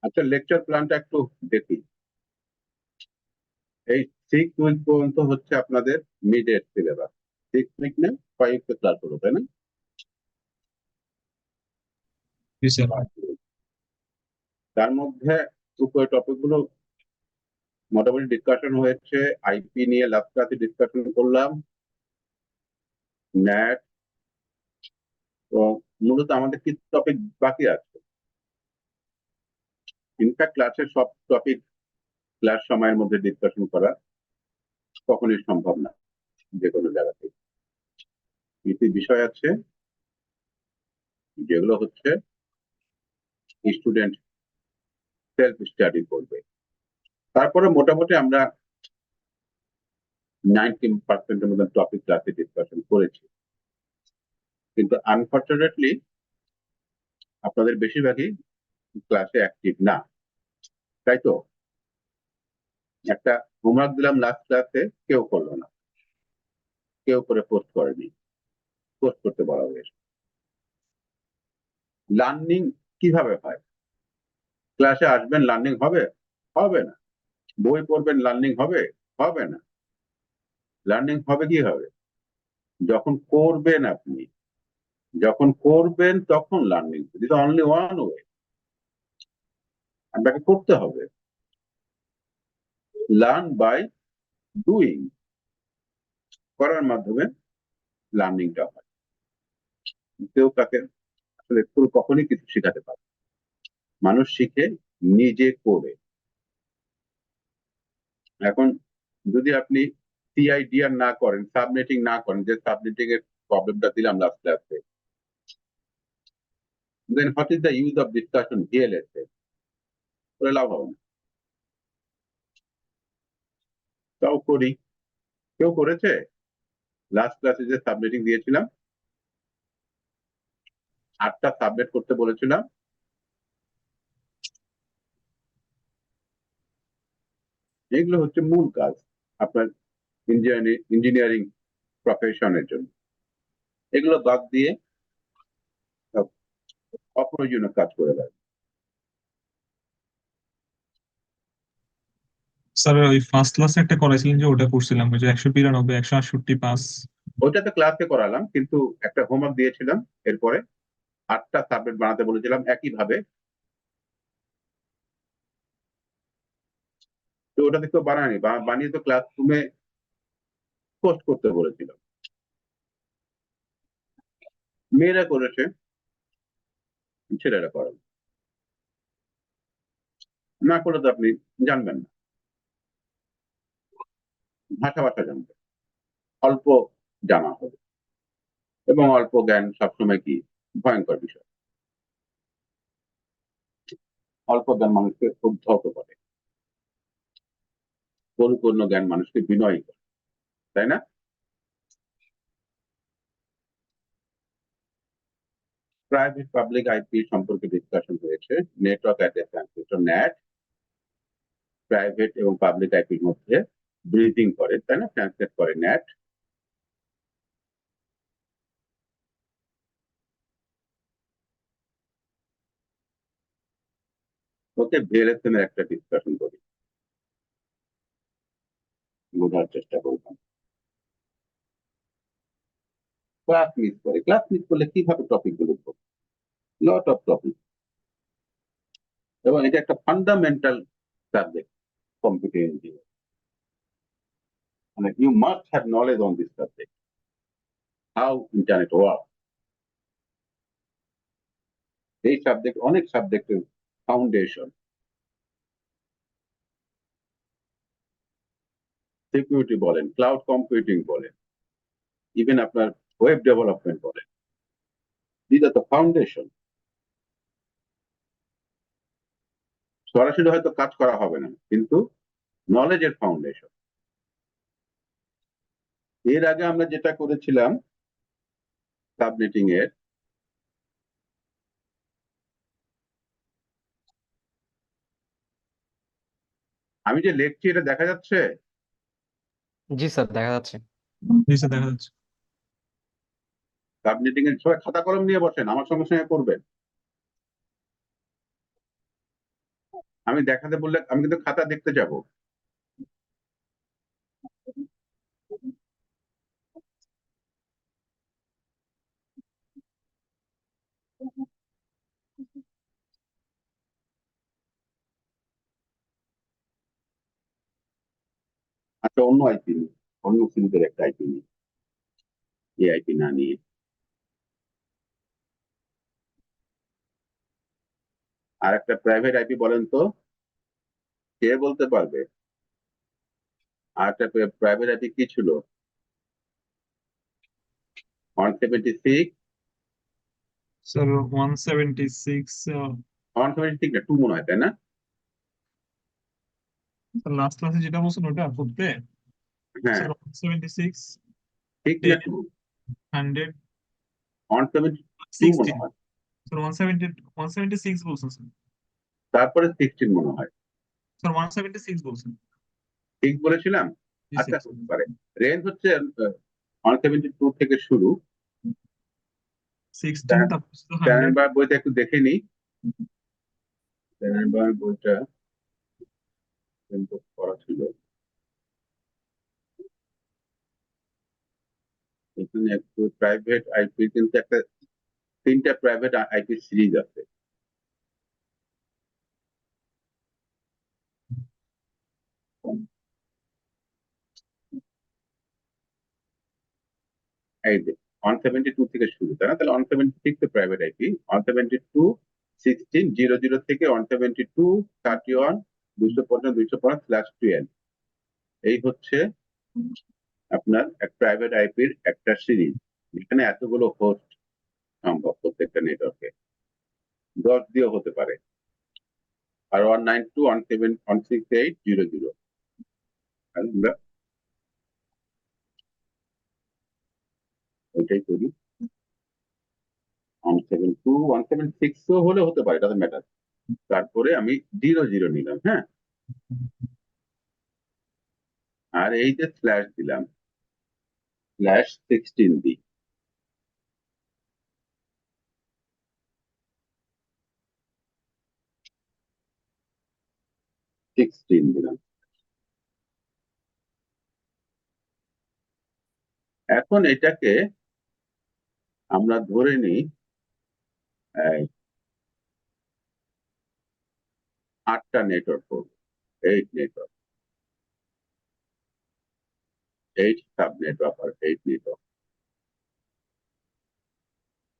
আচ্ছা, লেকচার প্ল্যানটা একটু দেখি। এই 6 উইক পর্যন্ত হচ্ছে আপনাদের মিড এর সিলেবাস। 6 উইক না 5 ক্লাস হলো, তাই না? জি স্যার। তার মধ্যে উপরে টপিক গুলো মোটামুটি ডিসকাশন হয়েছে। আইপি নিয়ে লাস্ট ক্লাসে ডিসকাশন করলাম, ন্যাট। তো মূলত আমাদের কি টপিক বাকি আছে? ইনফ্যাক্ট ক্লাসের সব টপিক ক্লাস সময়ের মধ্যে ডিসকাশন করা কখনোই সম্ভব না যে কোনো জায়গাতে। কিছু বিষয় আছে যেগুলো হচ্ছে স্টুডেন্ট সেলফ স্টাডি করবে। তারপরে মোটামুটি আমরা 90% মতো টপিক ক্লাসে ডিসকাশন করেছি, কিন্তু আনফর্চুনেটলি আপনাদের বেশিরভাগই ক্লাসে অ্যাক্টিভ না, তাই তো? একটা হোমওয়ার্ক দিলাম লাস্ট ক্লাসে, কেউ করলো না, কেউ করে পোস্ট করেনি, পোস্ট করতে বলা হয়েছে। লার্নিং কিভাবে হয়? ক্লাসে আসবেন, লার্নিং হবে? হবে না। বই পড়বেন, লার্নিং হবে? হবে না। লার্নিং হবে কি হবে? যখন করবেন আপনি, যখন করবেন তখন learning. This only one way, আপনাকে করতে হবে। লার্ন বাই ডুইং, করার মাধ্যমে লার্নিংটা হয়। কেউ তাকে আসলে কখনই কিছু শেখাতে পারে, মানুষ শিখে নিজে করে। এখন যদি আপনি সিআইডিআর না করেন, সাবনেটিং না করেন, যে সাবনেটিং এর প্রবলেমটা দিলাম লাস্ট ক্লাসে, then what is the use of discussion VLSA? করে লাভ হবে না। তাও করি। কেউ করেছে? লাস্ট ক্লাসে যে সাবনেটিং দিয়েছিলাম, 8টা সাবনেট করতে বলেছিলাম, এগুলো হচ্ছে মূল কাজ আপনার ইঞ্জিনিয়ারিং প্রফেশনের জন্য। এগুলো বাদ দিয়ে সব অপ্রয়োজনীয় কাজ করে দেয়। স্যার ওই ফার্স্ট ক্লাসে একটা করাইছিলেন যে ওটা করছিলাম, ওই যে 192 168 5। ওইটা তো ক্লাসে করালাম, কিন্তু একটা হোমওয়ার্ক দিয়েছিলাম, এরপরে 8টা সাবজেক্ট বানাতে বলেছিলাম একইভাবে। তো ওটাতে কেউ বানায়নি, বানিয়ে তো ক্লাসরুমে পোস্ট করতে বলেছিলাম। মেয়েরা করেছে, ছেলেরা করেন না। করলে তো আপনি জানবেন না, ভাষা ভাষা জানবেন, অল্প জানা হবে। এবং অল্প জ্ঞান সবসময় কি ভয়ঙ্কর বিষয়। অল্প জ্ঞান মানুষকে উদ্ধত করে, পরিপূর্ণ জ্ঞান মানুষকে বিনয়ী করে, তাই না? প্রাইভেট পাবলিক আইপি সম্পর্কে ডিসকাশন হয়েছে। নেটওয়ার্ক অ্যাড্রেস ট্রান্সমিটার ন্যাট প্রাইভেট এবং পাবলিক আইপির মধ্যে ব্রিজিং করে, তাই না? ট্রান্সলেট করে ন্যাট। ওকে, ভিএলএসএন এর একটা ডিসকাশন করি, বোঝার চেষ্টা করলাম। ক্লাস মিস করলে কিভাবে টপিক গুলো পড়বো? Lot of topic. এবং এটা একটা ফান্ডামেন্টাল সাবজেক্ট, কম্পিউটার ইঞ্জিনিয়ারিং। মানে you must have knowledge on this subject, how internet work. এই সাবজেক্ট অনেক সাবজেক্টের ফাউন্ডেশন। সিকিউরিটি বলেন, ক্লাউড কম্পিউটিং বলেন, ইভেন আপনার ওয়েব ডেভেলপমেন্ট বলেন, দিস আর দ্য ফাউন্ডেশন। সরাসরি হয়তো কাজ করা হবে না, কিন্তু নলেজের ফাউন্ডেশন। এর আগে আমরা যেটা করেছিলাম সাবনেটিং এর, আমি যে লিখছি এটা দেখা যাচ্ছে? জি স্যার, দেখা যাচ্ছে। জি স্যার, দেখা যাচ্ছে। সাবনেটিং এর সবাই খাতা কলম নিয়ে বসেন, আমার সঙ্গে সঙ্গে করবেন। আমি দেখাতে বললে আমি কিন্তু খাতা দেখতে যাব। আচ্ছা, অন্য আইপি নিই, অন্য সিরিজের একটা আইপি নিই, এই আইপি না নিয়ে। আর একটা প্রাইভেট আইপি বলেন তো, কে বলতে পারবে? আর একটা প্রাইভেট আইপি কি ছিল? 176, স্যার 176 176 না 2 মনে হয়, তাই না? লাস্ট ক্লাসে যেটা বলছেন ওটা করতে হ্যাঁ, স্যার 176 ঠিক না 2? 100 172 মনে 16 হয়, স্যার 170 176 বলছেন স্যার। তারপরে 16 মনে হয়। স্যার 176 বলছেন। ঠিক বলেছিলাম? জি আচ্ছা, স্যার। হতে পারে। রেঞ্জ হচ্ছে 172 থেকে শুরু। 16 তারপর 100। স্ট্যান্ডার্ড বইটা একটু দেখে নিই। স্ট্যান্ডার্ড বইটা কিন্তু পড়া ছিল। এখানে একটু প্রাইভেট আইপি, কিন্তু একটা 3টা প্রাইভেট আইপি সিরিজ আছে। এই যে 172 থেকে শুরু, তাই না? তাহলে 176 এ প্রাইভেট আইপি, 172 16 00 থেকে 172 31 255/212 এই হচ্ছে আপনার এক প্রাইভেট আইপির একটা সিরিজ, যেখানে এতগুলো হোস্ট সম্ভব প্রত্যেকটা নেটওয়ার্কে। 10 দিয়েও হতে পারে। আর 192.168.168.00 আমরা ওইটাই করি। 172 176 ও হলে হতে পারে, ডাজন্ট ম্যাটার। তারপরে আমি 00 নিলাম, হ্যাঁ। আর এই যে স্ল্যাশ দিলাম, স্ল্যাশ 16 দিই। দিলাম। এখন এটাকে আমরা ধরে নিই 8টা নেটওয়ার্ক করবো, 8 নেটওয়ার্ক, 8 সাব নেটওয়ার্ক আর 8 নেটওয়ার্ক,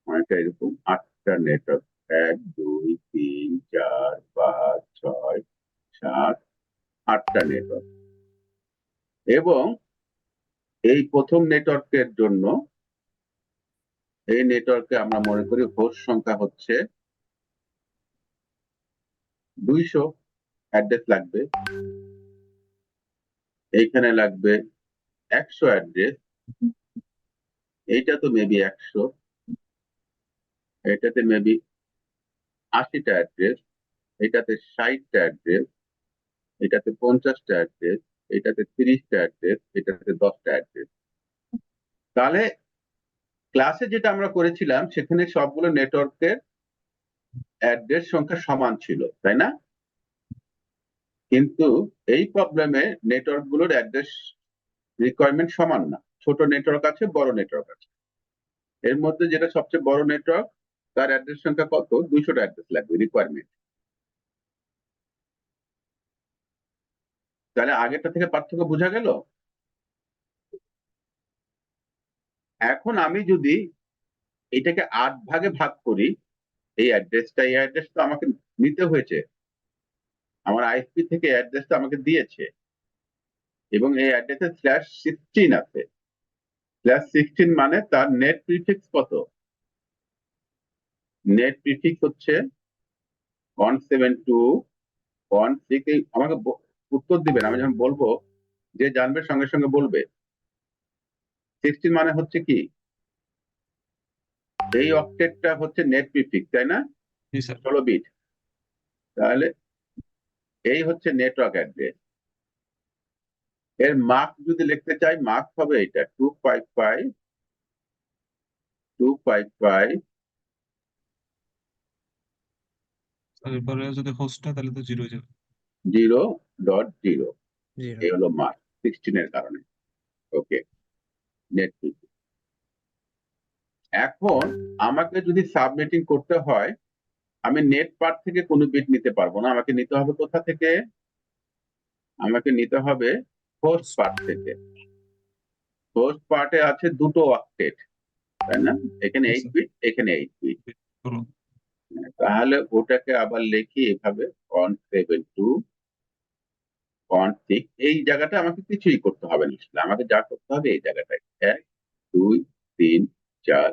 অনেকটা এরকম 8টা নেটওয়ার্ক। 1 2 3 4 5 6 7 8টা নেটওয়ার্ক। এবং এই প্রথম নেটওয়ার্কের জন্য, এই নেটওয়ার্কে আমরা মনে করি হোস্ট সংখ্যা হচ্ছে 200 অ্যাড্রেস লাগবে। এইখানে লাগবে 100 অ্যাড্রেস। এইটা তো মেবি 100, এটাতে মেবি 80টা অ্যাড্রেস, এটাতে 60টা অ্যাড্রেস, এটাতে 50টা অ্যাড্রেস, এটাতে 30টা অ্যাড্রেস, এটাতে 10টা অ্যাড্রেস। তাহলে ক্লাসে যেটা আমরা করেছিলাম সেখানে সবগুলো নেটওয়ার্কের অ্যাড্রেস সংখ্যা সমান ছিল, তাই না? কিন্তু এই প্রবলেমে নেটওয়ার্ক গুলোর অ্যাড্রেস রিকোয়ারমেন্ট সমান না। ছোট নেটওয়ার্ক আছে, বড় নেটওয়ার্ক আছে। এর মধ্যে যেটা সবচেয়ে বড় নেটওয়ার্ক, তার অ্যাড্রেস সংখ্যা কত? 200টা অ্যাড্রেস লাগবে রিকোয়ারমেন্ট। তাহলে আগেরটা থেকে পার্থক্য বোঝা গেল। এখন আমি যদি এটাকে 8 ভাগে ভাগ করি, এই অ্যাড্রেস তো আমাকে নিতে হয়েছে, আমার আইএসপি থেকে অ্যাড্রেসটা আমাকে দিয়েছে, এবং এই অ্যাড্রেসে /16 আছে। /16 মানে তার নেট প্রিফিক্স কত? নেট প্রিফিক্স হচ্ছে 172.168। আমাকে উত্তর দিবেন, আমি যখন বলবো, যে জানবে সঙ্গে সঙ্গে বলবে। 16 মানে হচ্ছে কি? এই অক্টেটটা হচ্ছে নেট প্রিফিক্স, তাই না? জি স্যার। 16 বিট। তাহলে এই হচ্ছে নেটওয়ার্ক অ্যাড্রেস। এর মার্ক যদি লিখতে চাই, মার্ক হবে এটা 255 এরপরে যদি হোস্ট হয় তাহলে তো 0 হয়ে যাবে। 0.0 জিরো এই হলো মার্ক 16 এর কারণে। ওকে, নেট। এখন আমাকে যদি সাবনেটিং করতে হয়, আমি নেট পার্ট থেকে কোনো বিট নিতে পারবো না, আমাকে নিতে হবে কোথা থেকে? আমাকে নিতে হবে হোস্ট পার্ট থেকে। হোস্ট পার্টে আছে দুটো অক্টেট, তাই না? এখানে 8 বিট, এখানে 8 বিট। চলো তাহলে ওটাকে আবার লিখি এভাবে 172.6। এই জায়গাটা আমাকে কিছুই করতে হবে না, আমাকে যা করতে হবে এই জায়গাটায় 1 2 3 4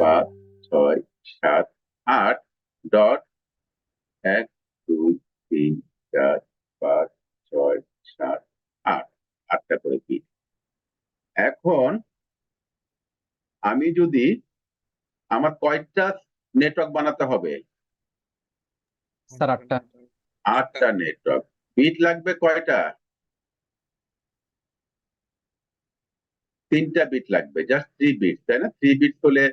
5 6 7 8 ডট 1 2 3 4 5 6 7 8, 8টা করে বিট। এখন আমি যদি আমার কয়টা নেটওয়ার্ক বানাতে হবে? স্যার 8টা। 8টা নেটওয়ার্ক। বিট লাগবে কয়টা? 3টা বিট লাগবে, জাস্ট 3 বিট, তাই না? 3 বিট হলে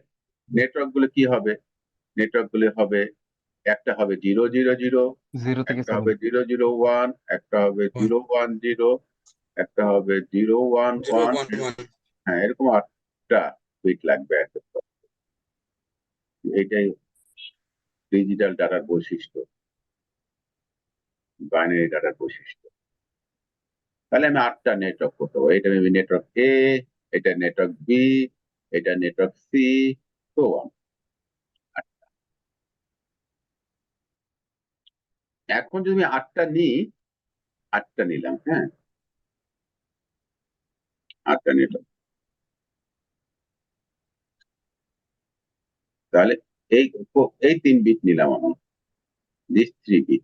নেটওয়ার্ক গুলো কি হবে? নেটওয়ার্ক গুলো হবে, একটা হবে 000, 0 থেকে একটা 7। হবে 001, একটা হবে 010, একটা হবে 011। হ্যাঁ, এরকম 8টা বিট লাগবে। এইটাই ডিজিটাল ডাটার বৈশিষ্ট্য, বাইনারি ডাটার বৈশিষ্ট্য। তাহলে আমি 8টা নেটওয়ার্ক করতে পারবো। এটা মেবি নেটওয়ার্ক এ, এটা নেটওয়ার্ক বি, এটা নেটওয়ার্ক সি, তো অন। এখন যদি আমি 8টা নিই, 8টা নিলাম, হ্যাঁ, 8টা নেটওয়ার্ক, তাহলে এই এই 3 বিট নিলাম আমি, দিস 3 বিট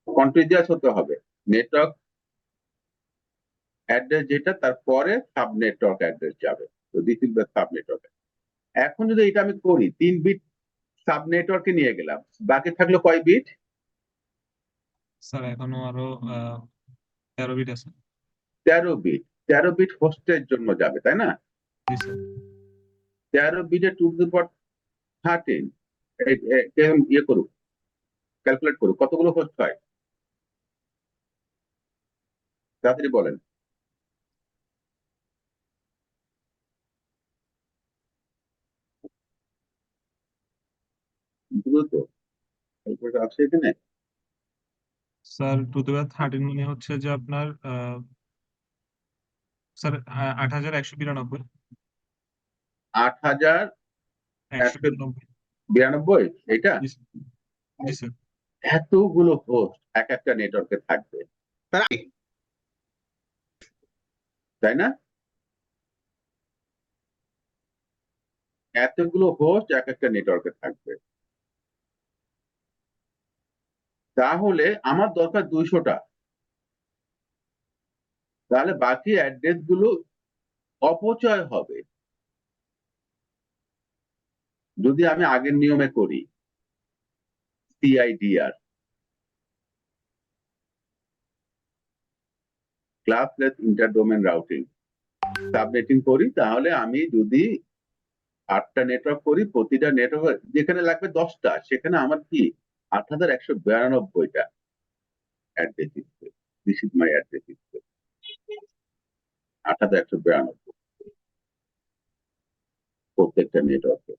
কন্টিনিউয়াস হতে হবে। নেটওয়ার্ক অ্যাড্রেস যেটা, তারপরে সাব নেটওয়ার্ক অ্যাড্রেস যাবে, তো this is the sub network. এখন যদি এটা আমি করি, 3 বিট সাব নেটওয়ার্কে নিয়ে গেলাম, বাকি থাকলো কয় বিট? স্যার এখনো আরো 13 বিট আছে। 13 বিট। 13 বিট হোস্টের জন্য যাবে, তাই না? জি স্যার। 13 বিটে 2 to the power 13, ইয়ে করুক, ক্যালকুলেট করুক কতগুলো হোস্ট হয়, তাড়াতাড়ি বলেন। দ্রুত ক্যালকুলেটর আছে এখানে? স্যার 2 to the power 13 মানে হচ্ছে যে আপনার স্যার 8192। 8192, 192। এটা? জি স্যার। জি স্যার। এতগুলো হোস্ট এক একটা নেটওয়ার্কে থাকবে, তাই না? এতগুলো হোস্ট এক একটা নেটওয়ার্কে থাকবে, তাহলে আমার দরকার 200টা। তাহলে বাকি অ্যাড্রেস গুলো অপচয় হবে যদি আমি আগের নিয়মে করি, CIDR, classless inter domain routing, subnetting করি। তাহলে আমি যদি 8টা নেটওয়ার্ক করি, প্রতিটা নেটওয়ার্ক যেখানে লাগবে 10টা, সেখানে আমার কি 8192টা address space. This is my address space, 8192 প্রত্যেকটা নেটওয়ার্কে।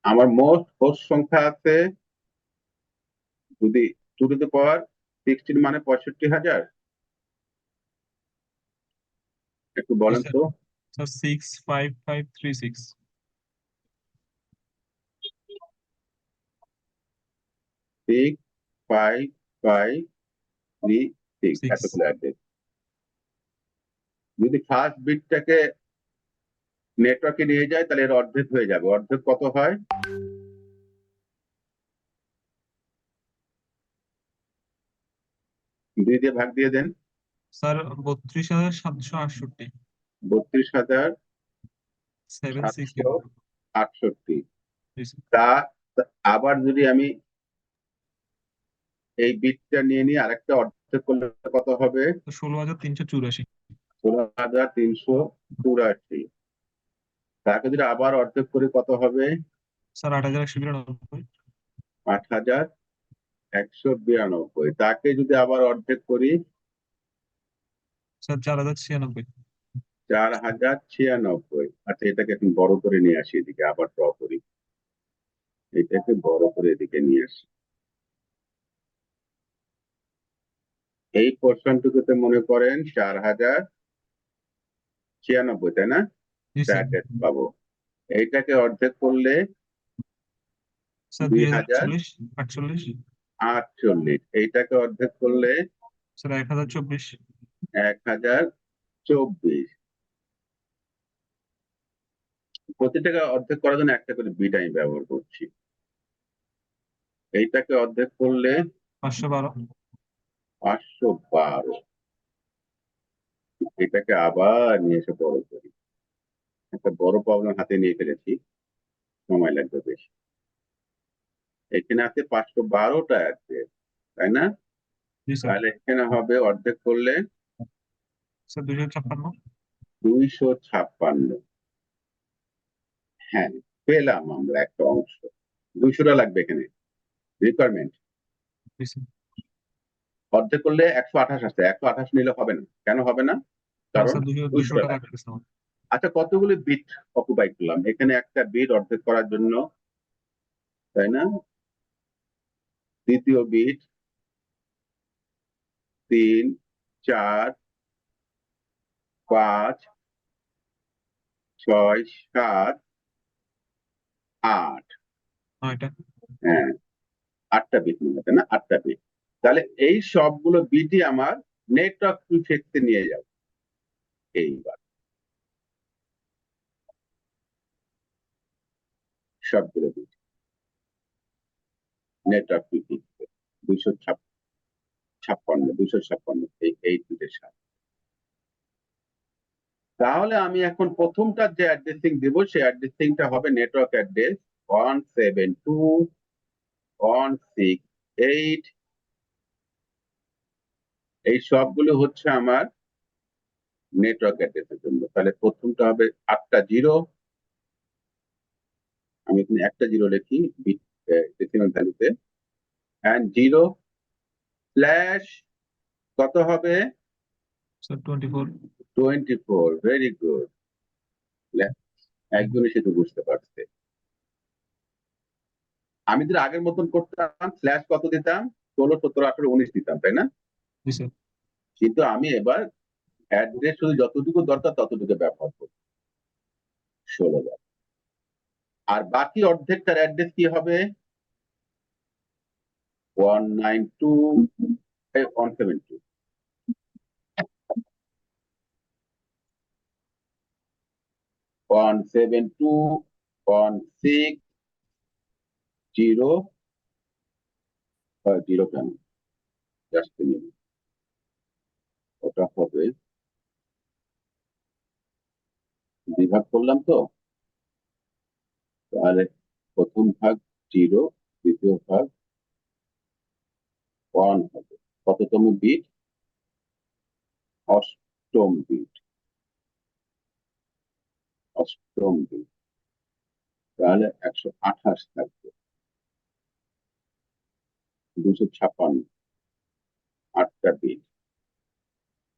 আমার মোট হোস্ট সংখ্যা আছে, যদি 2 to the power 16 মানে 65,000। একটু জি বলেন স্যার। তো। স্যার 65536। 65536, 6। এতগুলো অ্যাড্রেস। যদি ফার্স্ট বিটটাকে নেটওয়ার্কে নিয়ে যায়, তাহলে এর অর্ধেক হয়ে যাবে। অর্ধেক কত হয়? 2 দিয়ে ভাগ দিয়ে দেন। স্যার 32,768 32,768 760 তা আবার যদি আমি এই বিটটা নিয়ে নিই, আরেকটা অর্ধেক করলে কত হবে? 16,384 16,384। তাকে যদি আবার অর্ধেক করে কত হবে? স্যার 8,192 8,192। তাকে যদি আবার অর্ধেক করি, স্যার 4,096 4,096। আচ্ছা, এটাকে এখন বড় করে নিয়ে আসি, এদিকে আবার ড্র করি, এটাকে বড় করে এদিকে নিয়ে আসি। এই পোর্শনটুকুতে মনে করেন 4,096, তাই না? জি স্যার ব্র্যাকেট পাবো। এইটাকে অর্ধেক করলে স্যার 2,048। 2,048 এইটাকে অর্ধেক করলে স্যার 1,024 1,024। প্রতিটাকে অর্ধেক করার জন্য একটা করে বিট আমি ব্যবহার করছি। এইটাকে অর্ধেক করলে 512 512। এটাকে আবার নিয়ে এসে বড় করি। একটা বড় প্রবলেম হাতে নিয়ে ফেলেছি, সময় লাগবে বেশি। এখানে আছে 512টা আছে, তাই না? জি স্যার তাহলে এখানে হবে অর্ধেক করলে স্যার 256 256। হ্যাঁ, পেলাম আমরা একটা অংশ। 200টা লাগবে এখানে রিকোয়ারমেন্ট। জি স্যার অর্ধেক করলে 128 আসছে, 128 নিলে হবে না। কেন হবে না? কারণ স্যার 200টা 200 টাকা লাগবে। লাগতেছে আমার। আচ্ছা, কতগুলো বিট অকুপাই করলাম এখানে একটা বিট অর্ধেক করার জন্য, তাই না? দ্বিতীয় বিট 3, 4, 5, 6, 7, 8। এটা হ্যাঁ, 8টা বিট মনে হয়, তাই না? 8টা বিট। তাহলে এই সবগুলো বিটই আমার নেটওয়ার্ক প্রিফিক্সে নিয়ে যাবে। এইবার সবগুলো বিট নেটওয়ার্ক প্রিফিক্সে 256 এই বিটের সাথে। তাহলে আমি এখন প্রথমটা যে অ্যাড্রেসিং দেব, সেই অ্যাড্রেসিংটা হবে নেটওয়ার্ক অ্যাড্রেস 172.168। এই সবগুলো হচ্ছে আমার নেটওয়ার্ক অ্যাড্রেসের জন্য। তাহলে প্রথমটা হবে 8টা জিরো। আমি এখানে একটা জিরো লিখি ডেসিমাল ভ্যালুতে, এন্ড 0 স্ল্যাশ কত হবে? স্যার 24 24। ভেরি গুড, একজনই সেটা বুঝতে পারছে। আমি যদি আগের মতন করতাম, স্ল্যাশ কত দিতাম? 16, 17, 18, 19 দিতাম, তাই না? জি স্যার কিন্তু আমি এবার অ্যাড্রেস শুধু যতটুকু দরকার ততটুকু ব্যবহার করব, 16 আর বাকি অর্ধেকটার অ্যাড্রেস কি হবে? 172, 172.160 জিরো কেন, জাস্ট ওটা হবে, বিভাগ করলাম তো, তাহলে প্রথম ভাগ 0, দ্বিতীয় ভাগ 1 হবে। কততম বিট? অষ্টম বিট। অষ্টম বিট, তাহলে 128 থাকবে। 256, 8টা bit,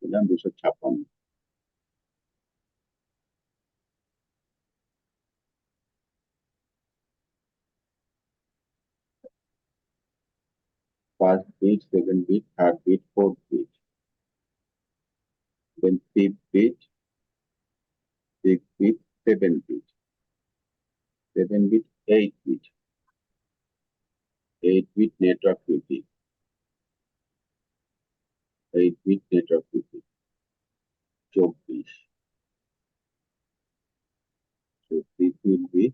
256। First bit, second bit, third bit, fourth bit, then fifth bit, sixth bit, seventh bit, 8 bit, 8 bit network prefix, 8 bit network prefix, 24. So this will be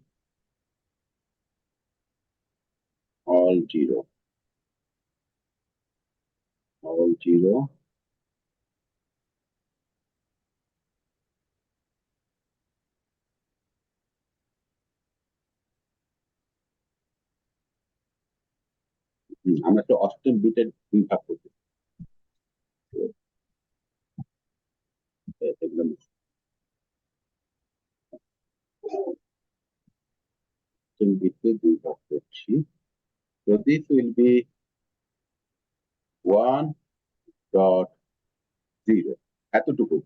all 0, all 0 আমরা তো অষ্টম বিটের 2 ভাগ করতে এগুলো অষ্টম বিটে 2 ভাগ করছি। So this will be 1.0 এতটুকু,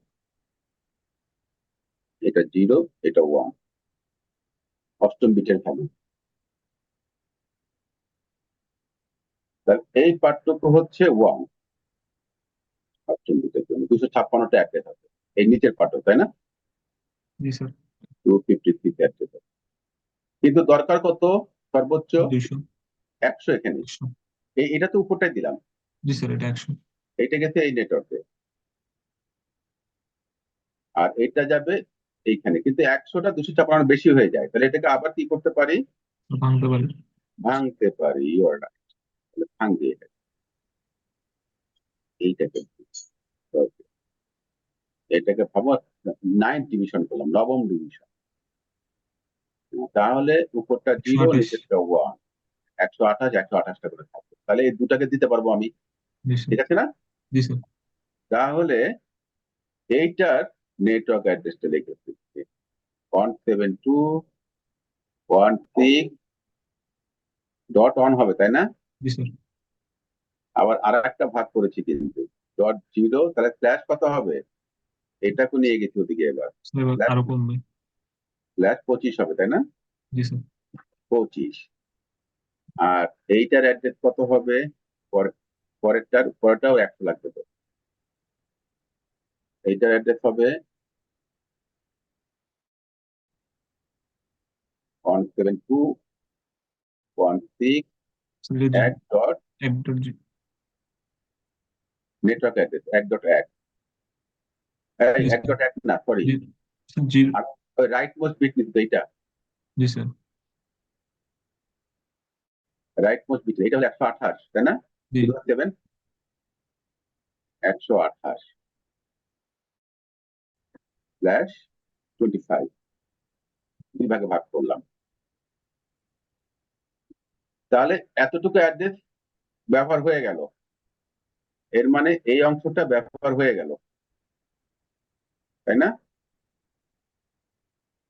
এটা 0 এটা 1 অষ্টম বিটের ভ্যালু। এই পার্থক্য হচ্ছে 1 অষ্টম বিটের জন্য 256টা অ্যাড্রেস আছে এই নিচের পার্থক্য, তাই না? জি স্যার 256 অ্যাড্রেস আছে, কিন্তু দরকার কত? সর্বোচ্চ 200 100 এখানে। 100 এটা তো উপরটাই দিলাম, জি স্যার এটা 100 এটা গেছে এই নেটওয়ার্কে, আর এটা যাবে এইখানে, কিন্তু 100টা 256 বেশি হয়ে যায়, তাহলে এটাকে আবার কি করতে পারি? ভাঙতে পারি। ভাঙতে পারি। ভাঙবে এইটাকে, এটাকে ভাবো 9 ডিভিশন করলাম, নবম ডিভিশন। তাহলে উপরটা 0 128 নিচেরটা 1, 128 128টা করে থাকবে, তাহলে এই দুটাকে দিতে পারবো আমি, জি স্যার ঠিক আছে না? জি স্যার তাহলে এইটার নেটওয়ার্ক অ্যাড্রেসটা লিখে দিচ্ছি 172.1.6.1 হবে, তাই না? জি স্যার আবার আর একটা ভাগ করেছি কিন্তু .0, তাহলে স্ল্যাশ কত হবে? এটাকে নিয়ে গেছি ওদিকে, এবার স্যার এবার আরো কমবে। স্ল্যাশ 25 হবে, তাই না? জি স্যার 25। আর এইটার অ্যাড্রেস কত হবে? পরেরটাও 100 লাগবে তো। এইটার অ্যাড্রেস হবে 172.1.6 স্যার এটা এক ডট একদম জি নেটওয়ার্ক অ্যাড্রেস 1.1, জি স্যার 1.1 না, সরি, জি জি রাইট মোস্ট বিট কিন্তু এইটা, জি স্যার রাইট মোস্ট বিট এটা হলো 128, তাই না? জি 07 128 স্ল্যাশ 25 দুই ভাগে ভাগ করলাম, তাহলে এতটুকু অ্যাড্রেস ব্যবহার হয়ে গেল, এর মানে এই অংশটা ব্যবহার হয়ে গেল, তাই না?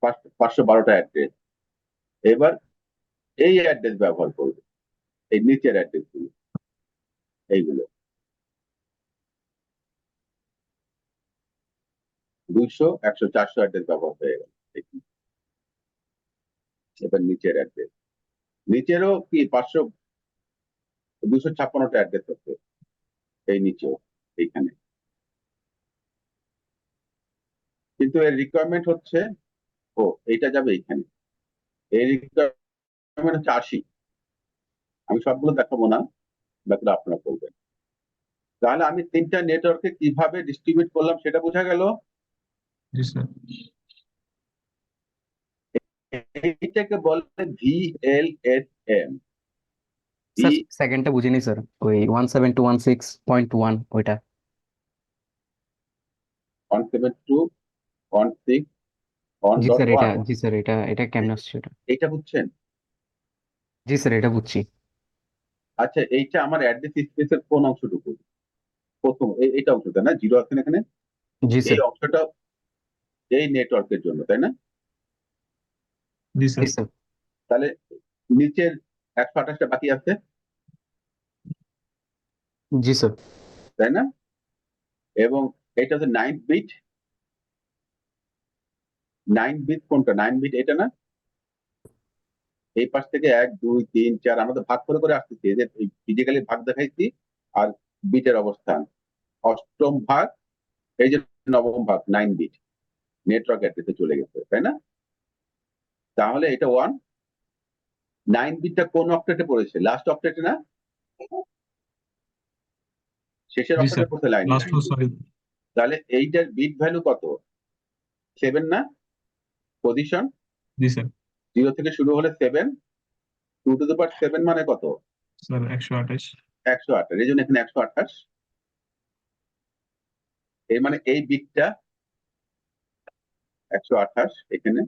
512টা অ্যাড্রেস। এবার এই অ্যাড্রেস ব্যবহার করবে, এই নিচের অ্যাড্রেস গুলো, এইগুলো 200 100 400 অ্যাড্রেস ব্যবহার হয়ে গেল। এবার নিচের অ্যাড্রেস, নিচেরও কি 256টা অ্যাড্রেস হচ্ছে এই নিচেও, এইখানে, কিন্তু এর রিকোয়ারমেন্ট হচ্ছে, ও এইটা যাবে এইখানে, এই রিকোয়ারমেন্ট হচ্ছে 80। আমি সবগুলো দেখাবো না, বাকিটা আপনারা করবেন। তাহলে আমি 3টা নেটওয়ার্কে কিভাবে ডিস্ট্রিবিউট করলাম সেটা বোঝা গেল। জি স্যার এইটাকে বলে VLSM। স্যার সেকেন্ডটা বুঝিনি স্যার, ওই 172.1.6.1 ওইটা। 172.1.6 জি স্যার এটা 1.1 জি স্যার এটা কেমন আসছে এটা? এইটা বুঝছেন? জি স্যার এটা বুঝছি। আচ্ছা, এইটা আমার অ্যাড্রেস স্পেসের কোন অংশটুকু? প্রথম এইটা অংশটা না, 0 আছে না এখানে, জি এই স্যার অংশটা এই নেটওয়ার্কের জন্য, তাই না? জি জি স্যার স্যার তাহলে নিচের 128টা বাকি আছে, জি স্যার তাই না? এবং এটা হচ্ছে 9 বিট, 9 বিট কোনটা? 9 বিট এটা না? এই পাশ থেকে 1 2 3 4 আমাদের ভাগ করে করে আসতেছি, এই যে ফিজিক্যালি ভাগ দেখাইছি, আর বিটের অবস্থান অষ্টম ভাগ, এই যে নবম ভাগ 9 বিট নেটওয়ার্ক অ্যাড্রেসে চলে গেছে, তাই না? তাহলে এটা 1, 9 বিটটা কোন অক্টেটে পড়েছে? লাস্ট অক্টেটে না, শেষের জি অক্টেটে স্যার পড়ছে লাইন লাস্ট 9 বিট। সরি তাহলে এইটার বিট ভ্যালু কত? 7 না? পজিশন জি স্যার 0 থেকে শুরু হলে 7, 2 টু দি পাওয়ার 7 মানে কত? স্যার 128 128, এই জন্য এখানে 128 এর মানে এই বিটটা 128 এখানে,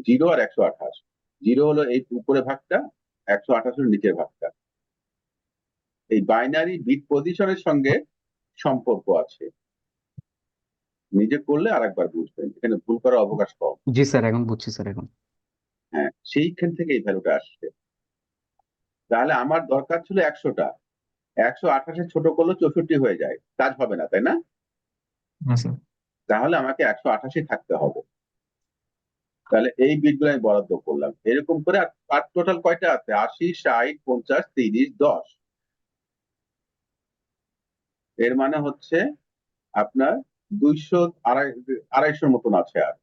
0 আর 128। 0 হলো এই উপরে ভাগটা, 128 হলো নিচের ভাগটা। এই বাইনারি বিট পজিশনের সঙ্গে সম্পর্ক আছে, নিজে করলে আরেকবার বুঝবেন, এখানে ভুল করার অবকাশ কম। জি স্যার, এখন বুঝছি স্যার এখন। হ্যাঁ, সেইখান থেকে এই ভ্যালুটা আসছে। তাহলে আমার দরকার ছিল 100টা, 128 ছোট করলে 64 হয়ে যায়, কাজ হবে না, তাই না? হ্যাঁ স্যার। তাহলে আমাকে 188 থাকতে হবে। তাহলে এই বিটগুলো আমি বরাদ্দ করলাম এরকম করে। আর টোটাল কয়টা আছে? 80, 60, 50, 30, 10। এর মানে হচ্ছে আপনার 200, 250 মতন আছে। আর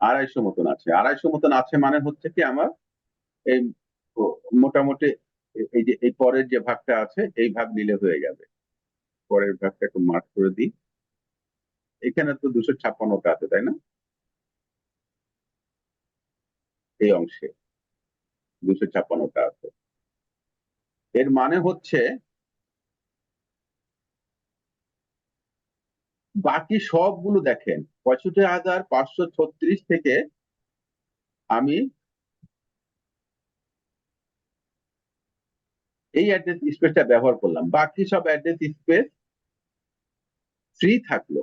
250 মতন আছে, 250 মতন আছে মানে হচ্ছে কি আমার এই মোটামুটি এই যে এই পরের যে ভাগটা আছে এই ভাগ নিলে হয়ে যাবে। পরের ভাগটা একটু মার্ক করে দিই। এখানে তো 256টা আছে, তাই না? এই অংশে 256টা আছে। এর মানে হচ্ছে বাকি সবগুলো দেখেন, 65,536 থেকে আমি এই অ্যাড্রেস স্পেসটা ব্যবহার করলাম, বাকি সব অ্যাড্রেস স্পেস ফ্রি থাকলো।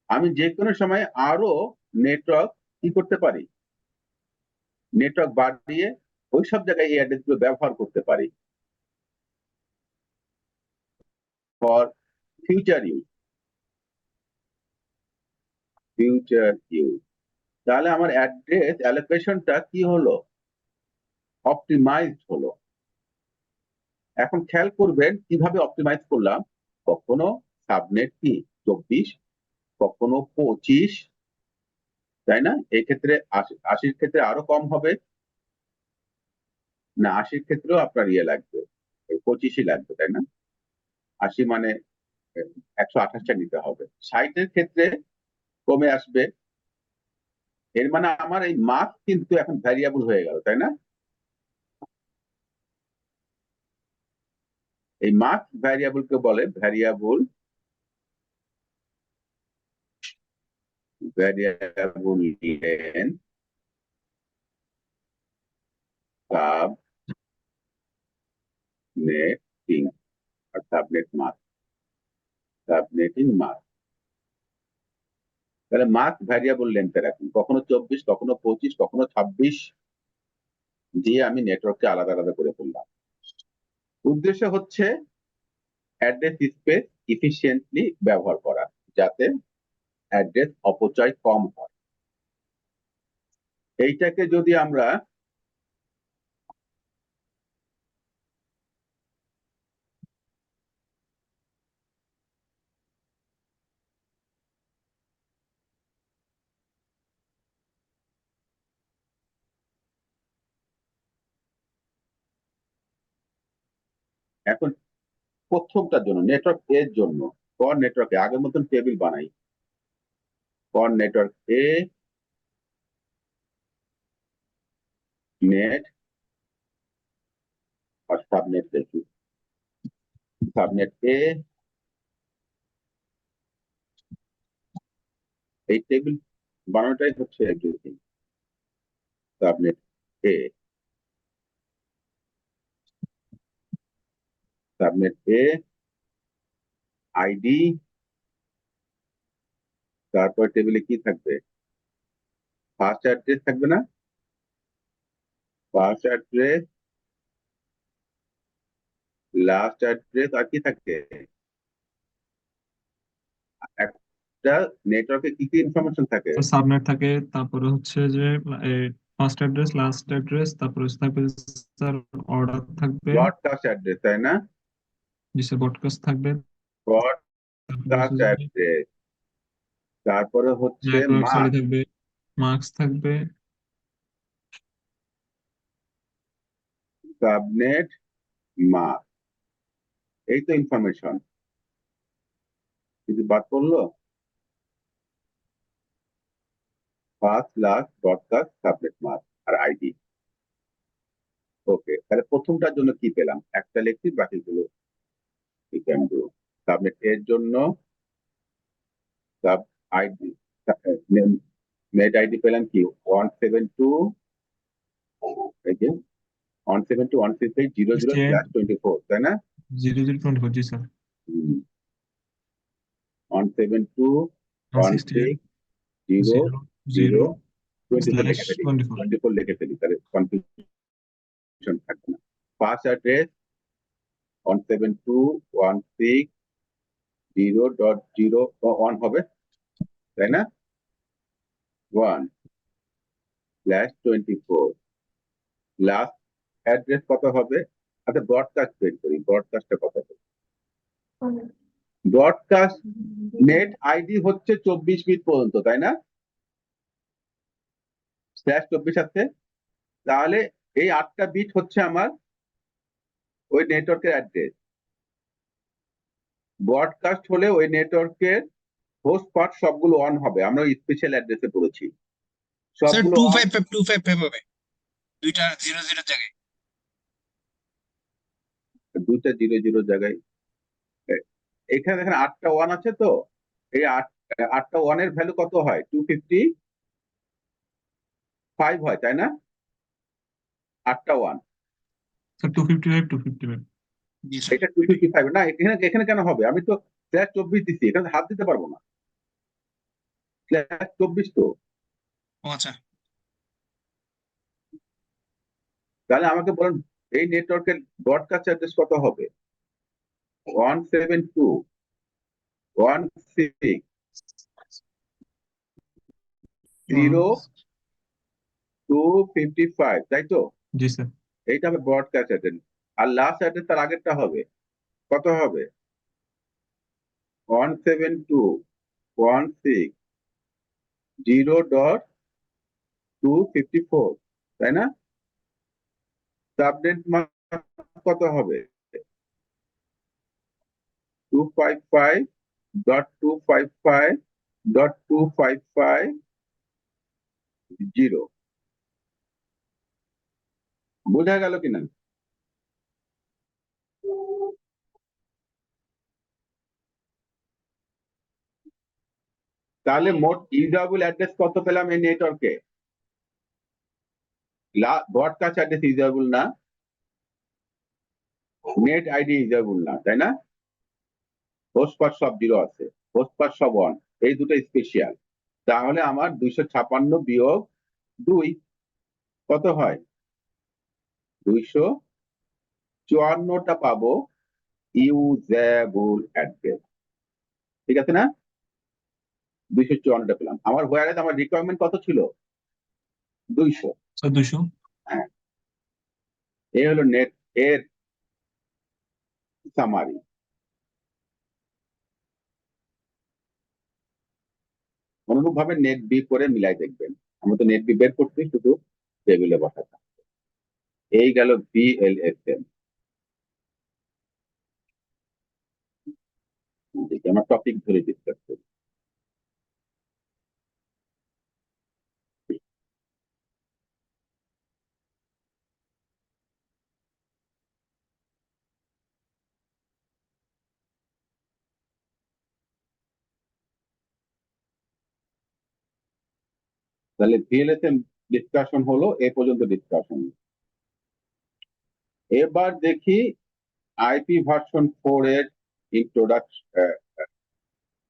আমি যে কোনো সময় আরো নেটওয়ার্ক কি করতে পারি, নেটওয়ার্ক বাড়িয়ে ওই সব জায়গায় এই অ্যাড্রেস গুলো ব্যবহার করতে পারি for future use. Future use. তাহলে আমার অ্যাড্রেস অ্যালোকেশনটা কি হলো? অপটিমাইজড হলো। এখন খেয়াল করবেন কিভাবে অপটিমাইজ করলাম। কখনো সাবনেট কি 24, কখনো 25, তাই না? এই ক্ষেত্রে 80 ক্ষেত্রে আরো কম হবে না, 80 ক্ষেত্রেও আপনার ইয়ে লাগবে, 25ই লাগবে, তাই না? 80 মানে 128টা নিতে হবে। 60-এর ক্ষেত্রে কমে আসবে। এর মানে আমার এই মার্ক কিন্তু এখন ভ্যারিয়েবল হয়ে গেল, তাই না? এই মার্ক ভ্যারিয়েবলকে বলে ভ্যারিয়েবল লেন সাবনেটিং আর সাবনেটিং মার্ক। তাহলে মার্ক ভ্যারিয়েবল লেন্থে রাখুন, কখনো 24, কখনো 25, কখনো 26 দিয়ে আমি নেটওয়ার্ককে আলাদা আলাদা করে ফেললাম। উদ্দেশ্য হচ্ছে অ্যাড্রেস স্পেস ইফিসিয়েন্টলি ব্যবহার করা, যাতে অ্যাড্রেস অপচয় কম হয়। এইটাকে যদি আমরা এখন প্রথমটার জন্য নেটওয়ার্ক এর জন্য, কর নেটওয়ার্কে আগের মতন টেবিল বানাই। কর নেটওয়ার্ক এ নেট আর সাবনেট দেখি। সাবনেট এ, এই টেবিল বানানোটাই হচ্ছে এভরিথিং। সাবনেট এ, সাবনেট এ আইডি, তারপর টেবিলে কি থাকবে? ফার্স্ট অ্যাড্রেস থাকবে না? ফার্স্ট অ্যাড্রেস, লাস্ট অ্যাড্রেস, আর কি থাকে? একটা নেটওয়ার্কে কি কি ইনফরমেশন থাকে? সাবনেট থাকে, তারপরে হচ্ছে যে ফার্স্ট অ্যাড্রেস, লাস্ট অ্যাড্রেস, তারপরে হচ্ছে থাকবে স্যার অর্ডার থাকবে। ব্রডকাস্ট অ্যাড্রেস, তাই না? নিচে ব্রডকাস্ট থাকবে। তারপরে হচ্ছে ব্রডকাস্ট যে অ্যাড্রেস, তারপরে হচ্ছে নেটওয়ার্ক মার্ক, থাকবে, মার্কস থাকবে। Subnet, mark. এই তো ইনফরমেশন, কিছু বাদ পড়লো? First, last, broadcast, subnet, mark আর আইডি। ওকে, তাহলে প্রথমটার জন্য কি পেলাম? একটা লিখছি, বাকিগুলো you can do। সাবনেট এর জন্য সাব আইডি নেট আইডি পেলাম কি 172 এই যে 172.168.00/24 তাই না 0024 জি স্যার 172.168.00/24 160 লিখে ফেলি তাহলে কনফিউশন থাকবে না পাস অ্যাড্রেস 172.160.0.01 হবে তাই না 1/24 লাস্ট অ্যাড্রেস কত হবে আচ্ছা ব্রডকাস্ট বের করি ব্রডকাস্টটা কত হবে ব্রডকাস্ট নেট আইডি হচ্ছে 24 বিট পর্যন্ত তাই না /24 আছে তাহলে এই 8টা বিট হচ্ছে আমার ওই নেটওয়ার্কের অ্যাড্রেস ব্রডকাস্ট হলে ওই নেটওয়ার্কের হোস্ট পার্ট সবগুলো অন হবে আমরা ওই স্পেশাল অ্যাড্রেসে পড়েছি স্যার সবগুলো on, 255 হবে দুইটা 00 জায়গায় দুইটা 00 জায়গায় এখানে দেখেন 8টা ওয়ান আছে তো এই 8টা ওয়ানের ভ্যালু কত হয় 255 হয় তাই না 8টা ওয়ান স্যার 255 জি স্যার এটা 255 না এখানে এখানে কেন হবে আমি তো /24 দিচ্ছি এখানে হাত দিতে পারবো না /24 তো ও আচ্ছা তাহলে আমাকে বলেন এই নেটওয়ার্কের ব্রডকাস্ট অ্যাড্রেস কত হবে 172.160.255 তাই তো জি স্যার এইটা হবে ব্রডকাস্ট অ্যাড্রেস আর লাস্ট অ্যাড্রেস তার আগেরটা হবে কত হবে 172.160.254 তাই না সাবনেট কত হবে 255.255.255.0 বোঝা গেল কিনা তাহলে মোট ইউজেবল অ্যাড্রেস কত পেলাম এই নেটওয়ার্কে ব্রডকাস্ট অ্যাড্রেস ইউজেবল না নেট আইডি ইউজেবল না তাই না হোস্ট পার্ট সব 0 আছে হোস্ট পার্ট সব 1 এই দুটো স্পেশাল তাহলে আমার 256 বিয়োগ 2 কত হয় 254টা পাবো ইউজেবল অ্যাড্রেস ঠিক আছে না 254টা পেলাম আমার হোয়ার আমার রিকোয়ারমেন্ট কত ছিল 200 স্যার 200 হ্যাঁ এই হলো নেট এর সামারি অনুরূপ ভাবে নেট বি করে মিলাই দেখবেন আমরা তো নেট বি বের করছি শুধু টেবিলে বসাতাম এই গেল বিএলএসএম দেখি আমার টপিক ধরে ডিসকাস করি তাহলে ভিএলএসএম ডিসকাশন হলো এ পর্যন্ত ডিসকাশন এবার দেখি আইপি ভার্সন 4 এর ইন্ট্রোডাকশন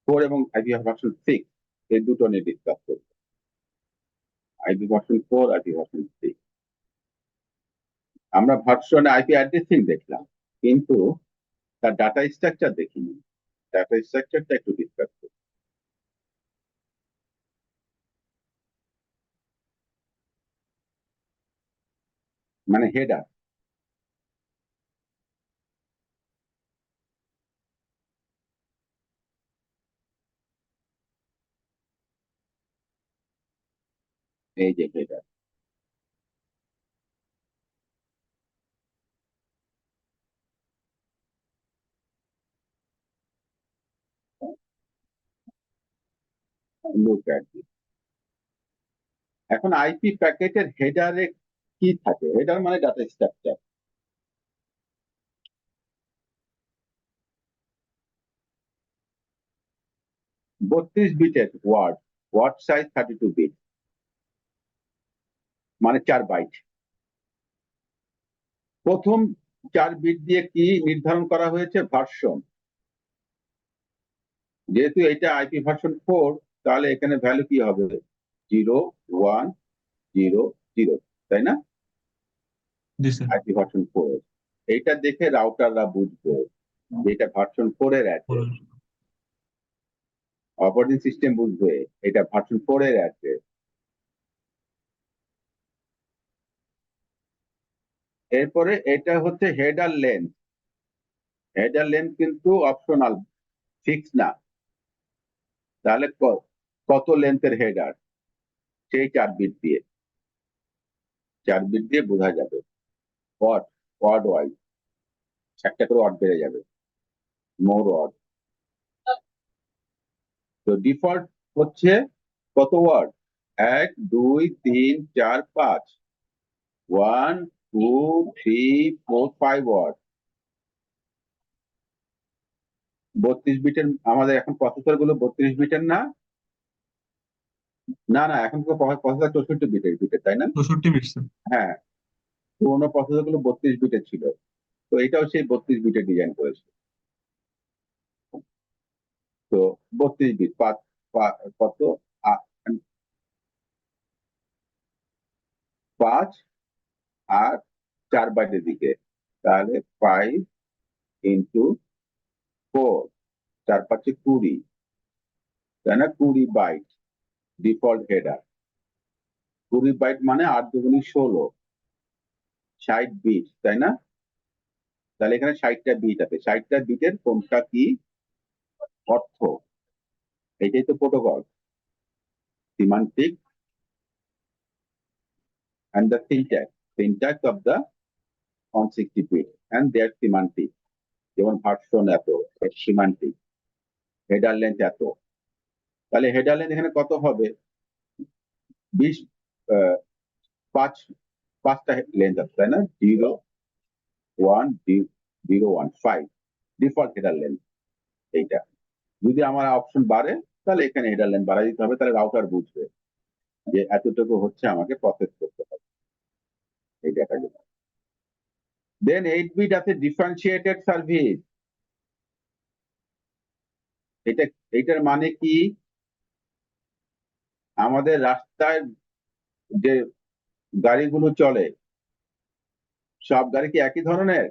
4 এবং আইপি ভার্সন 6 এই দুটো নিয়ে ডিসকাস করব আইপি ভার্সন 4 আইপি ভার্সন 6 আমরা ভার্সনে আইপি অ্যাড্রেসিং দেখলাম কিন্তু তার ডাটা স্ট্রাকচার দেখিনি ডাটা স্ট্রাকচারটা একটু ডিসকাস করি মানে হেডার এই যে হেডার লুক অ্যাট দিস এখন আইপি প্যাকেটের হেডারে কি থাকে হেডার মানে ডাটা স্ট্রাকচার 32 বিটের ওয়ার্ড সাইজ 32 বিট মানে 4 বাইট। প্রথম 4 বিট দিয়ে কি নির্ধারণ করা হয়েছে? ভার্সন। যেহেতু এটা আইপি ভার্সন 4, তাহলে এখানে ভ্যালু কি হবে? 0100, তাই না? জি স্যার। IP version 4। এইটা দেখে রাউটাররা বুঝবে যে এটা ভার্সন 4 এর অ্যাড্রেস, অপারেটিং সিস্টেম বুঝবে এটা ভার্সন 4 এর অ্যাড্রেস। এরপরে এটা হচ্ছে হেডার লেন্থ। হেডার লেন্থ কিন্তু অপশনাল, ফিক্স না। তাহলে কত লেন্থের হেডার, সেই 4 বিট দিয়ে বোঝা যাবে। ওয়ার্ড ওয়াইজ একটা করে ওয়ার্ড বেড়ে যাবে, মোর ওয়ার্ড। তো ডিফল্ট হচ্ছে কত ওয়ার্ড? 1 2 3 4 5, 1 2 3 4 5 ওয়ার্ড। 32 বিটের আমাদের এখন প্রসেসর গুলো 32 বিটের না, এখন তো প্রসেসর 64 বিটের, তাই না? 64 বিট স্যার। হ্যাঁ, পুরোনো প্রসেসর গুলো 32 বিটের ছিল। তো এটাও সেই 32 বিটের ডিজাইন করেছে। তো 32 বিট কত? 5 আর 4 বাইটের দিকে, তাহলে 5 ইন্টু 4, 4 5 20, তাই না? 20 বাইট ডিফল্ট হেডার। 20 বাইট মানে 8 দুগুণী 16, 60 বিট, তাই না? তাহলে এখানে 60টা বিট আছে। 60টা বিটের কোনটা কি অর্থ? এটাই তো protocol, semantic and the syntax of the 160 bit and their semantic। যেমন ভার্সন এত, সিমান্টিক, হেডার লেন্থ এত। তাহলে হেডার লেন্থ এখানে কত হবে? 20, 5টা লেন্থ আছে, তাই না? 0 1 0 1 5 ডিফল্ট হেডার লেন্থ এইটা। যদি আমার অপশন বাড়ে তাহলে এখানে হেডার লেন্থ বাড়াই দিতে হবে, তাহলে রাউটার বুঝবে যে এতটুকু হচ্ছে আমাকে প্রসেস করতে হবে এই ডাটাগুলো। দেন 8 বিট আছে ডিফারেন্সিয়েটেড সার্ভিস। এটার মানে কি? আমাদের রাস্তায় যে গাড়িগুলো চলে, সব গাড়ি কি একই ধরনের?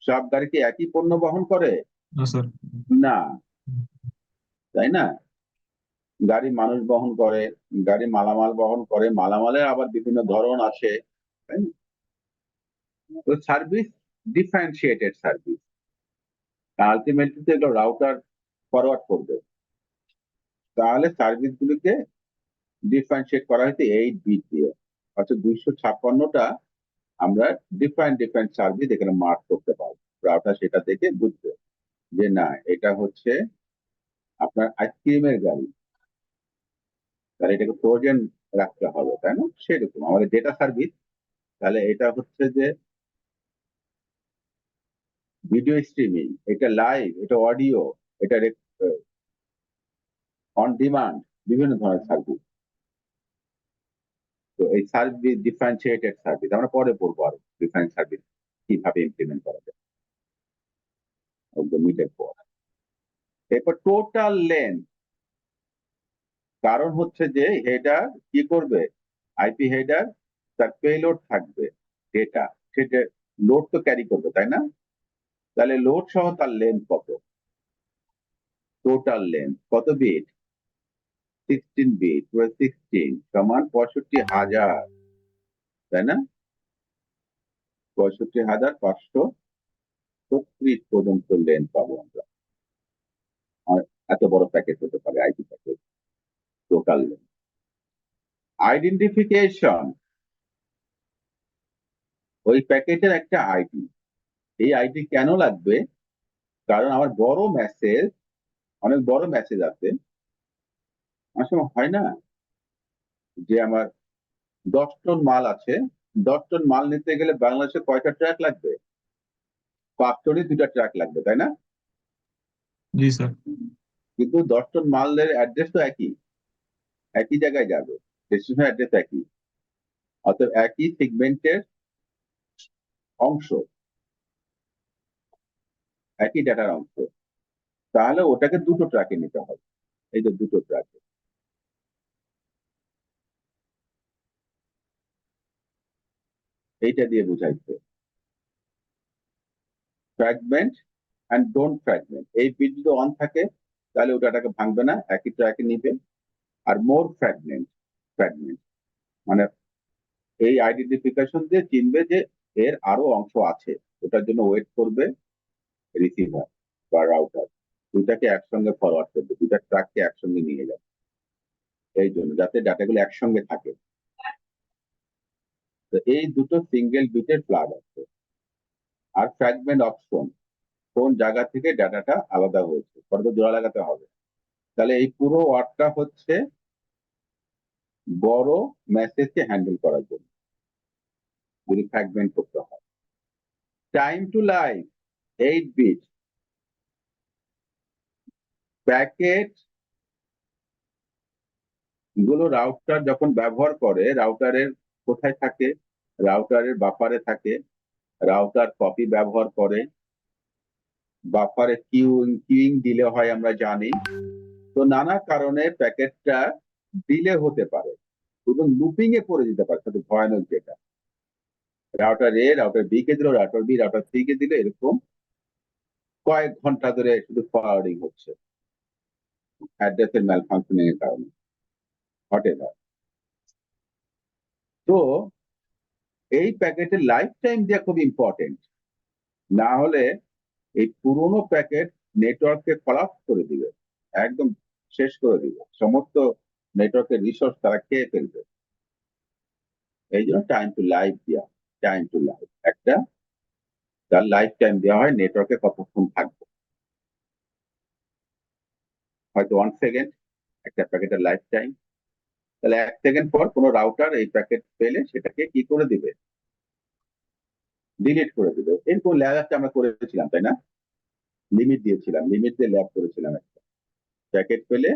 সব গাড়ি কি একই পণ্য বহন করে? না স্যার। না, তাই না? গাড়ি মানুষ বহন করে, গাড়ি মালামাল বহন করে, মালামালের আবার বিভিন্ন ধরন আছে, তাই না? তো সার্ভিস ডিফারেন্সিয়েটেড সার্ভিস, আলটিমেটলি এগুলো রাউটার ফরওয়ার্ড করবে। তাহলে সার্ভিস গুলিকে ডিফারেন্সিয়েট করা হয়েছে 8 বিট দিয়ে, অর্থাৎ 256টা আমরা ডিফারেন্ট সার্ভিস এখানে মার্ক করতে পারবো। রাউটার সেটা দেখে বুঝবে যে না, এটা হচ্ছে আপনার আইসক্রিমের গাড়ি, তাহলে এটাকে ফ্রোজেন রাখতে হবে, তাই না? সেরকম আমাদের ডেটা সার্ভিস, তাহলে এটা হচ্ছে যে ভিডিও স্ট্রিমিং, এটা লাইভ, এটা অডিও, এটা অন ডিমান্ড, বিভিন্ন ধরনের সার্ভিস। তো এই সার্ভিস ডিফারেন্সিয়েটেড সার্ভিস আমরা পরে পড়বো, আরো ডিফারেন্ট সার্ভিস কিভাবে ইমপ্লিমেন্ট করা যায় মিটের পর। এরপর টোটাল লেন্থ, কারণ হচ্ছে যে হেডার কি করবে? আইপি হেডার, তার পেলোড থাকবে ডেটা, সেটা লোড তো ক্যারি করবে, তাই না? তাহলে লোড সহ তার লেন্থ কত? টোটাল লেন্থ কত বিট? 16 বিট, 16 সমান 65,000, তাই না? 65,536 পর্যন্ত লেন্থ পাবো আমরা। আর এত বড় প্যাকেজ হতে পারে IP package. Total length. Identification, ওই প্যাকেটের একটা আইডি। এই আইডি কেন লাগবে? কারণ আমার অনেক বড় মেসেজ আছে, অনেক সময় হয় না যে আমার 10 টন মাল আছে, 10 টন মাল নিতে গেলে বাংলাদেশে কয়টা ট্রাক লাগবে? 5 টনই 2টা ট্রাক লাগবে, তাই না? জি স্যার। কিন্তু 10 জন মালের অ্যাড্রেস তো একই জায়গায় যাবে, ডেস্টিনেশন অ্যাড্রেস একই, অর্থাৎ একই সেগমেন্টের অংশ, একই ডাটার অংশ। তাহলে ওটাকে দুটো ট্র্যাকে নিতে হবে, এই যে দুটো ট্র্যাকে। এইটা দিয়ে বুঝাইছে ফ্র্যাগমেন্ট অ্যান্ড ডোন্ট ফ্র্যাগমেন্ট। এই বিট যদি অন থাকে তাহলে ওই ডাটাকে ভাঙবে না, একই ট্র্যাকে নিবে। আর মোর ফ্র্যাগমেন্ট মানে এই আইডেন্টিফিকেশন দিয়ে চিনবে যে এর আরো অংশ আছে, ওটার জন্য ওয়েট করবে রিসিভার বা রাউটার, দুটাকে একসঙ্গে ফরওয়ার্ড করবে, দুটা ট্র্যাককে একসঙ্গে নিয়ে যাবে, এই জন্য যাতে ডাটাগুলো একসঙ্গে থাকে। তো এই দুটো সিঙ্গেল বিটের ফ্ল্যাগ আছে। আর ফ্র্যাগমেন্ট অপশন, কোন জায়গা থেকে ডাটাটা আলাদা হয়েছে, ফটো জোড়া লাগাতে হবে। তাহলে এই পুরো ওয়ার্ডটা হচ্ছে বড় মেসেজকে হ্যান্ডেল করার জন্য যদি ফ্র্যাগমেন্ট করতে হয়। Time to live 8 bit. Packet গুলো রাউটার যখন ব্যবহার করে, রাউটারের কোথায় থাকে? রাউটারের বাফারে থাকে। রাউটার কপি ব্যবহার করে, বাফারে কিউইং দিলে হয় আমরা জানি। তো নানা কারণে প্যাকেটটা ডিলে হতে পারে এবং লুপিং এ পড়ে যেতে পারে, সাথে ভয়ানক যেটা রাউটার এ রাউটার বি কে দিল, router B router C K দিলে, এরকম কয়েক ঘন্টা ধরে শুধু ফরওয়ার্ডিং হচ্ছে অ্যাড্রেসের ম্যাল ফাংশনিং এর কারণে ঘটে না। তো এই প্যাকেটের লাইফ টাইম দেওয়া খুব ইম্পর্টেন্ট, না হলে এই পুরোনো প্যাকেট নেটওয়ার্ককে কলাপস করে দিবে, একদম শেষ করে দিবে, সমস্ত নেটওয়ার্কের রিসোর্স তারা খেয়ে ফেলবে। এই জন্য টাইম টু লাইভ দেওয়া, টাইম টু লাইভ একটা, তার লাইফ টাইম দেওয়া হয় নেটওয়ার্কে কতক্ষণ থাকবে। হয়তো 1 সেকেন্ড একটা প্যাকেটের লাইফ টাইম, তাহলে 1 সেকেন্ড পর কোনো রাউটার এই প্যাকেট পেলে সেটাকে কি করে দিবে? ডিলিট করে দিবে। এরকম ল্যাব একটা আমরা করেছিলাম, তাই না? লিমিট দিয়েছিলাম, লিমিট দিয়ে ল্যাব করেছিলাম একটা। প্যাকেট পেলে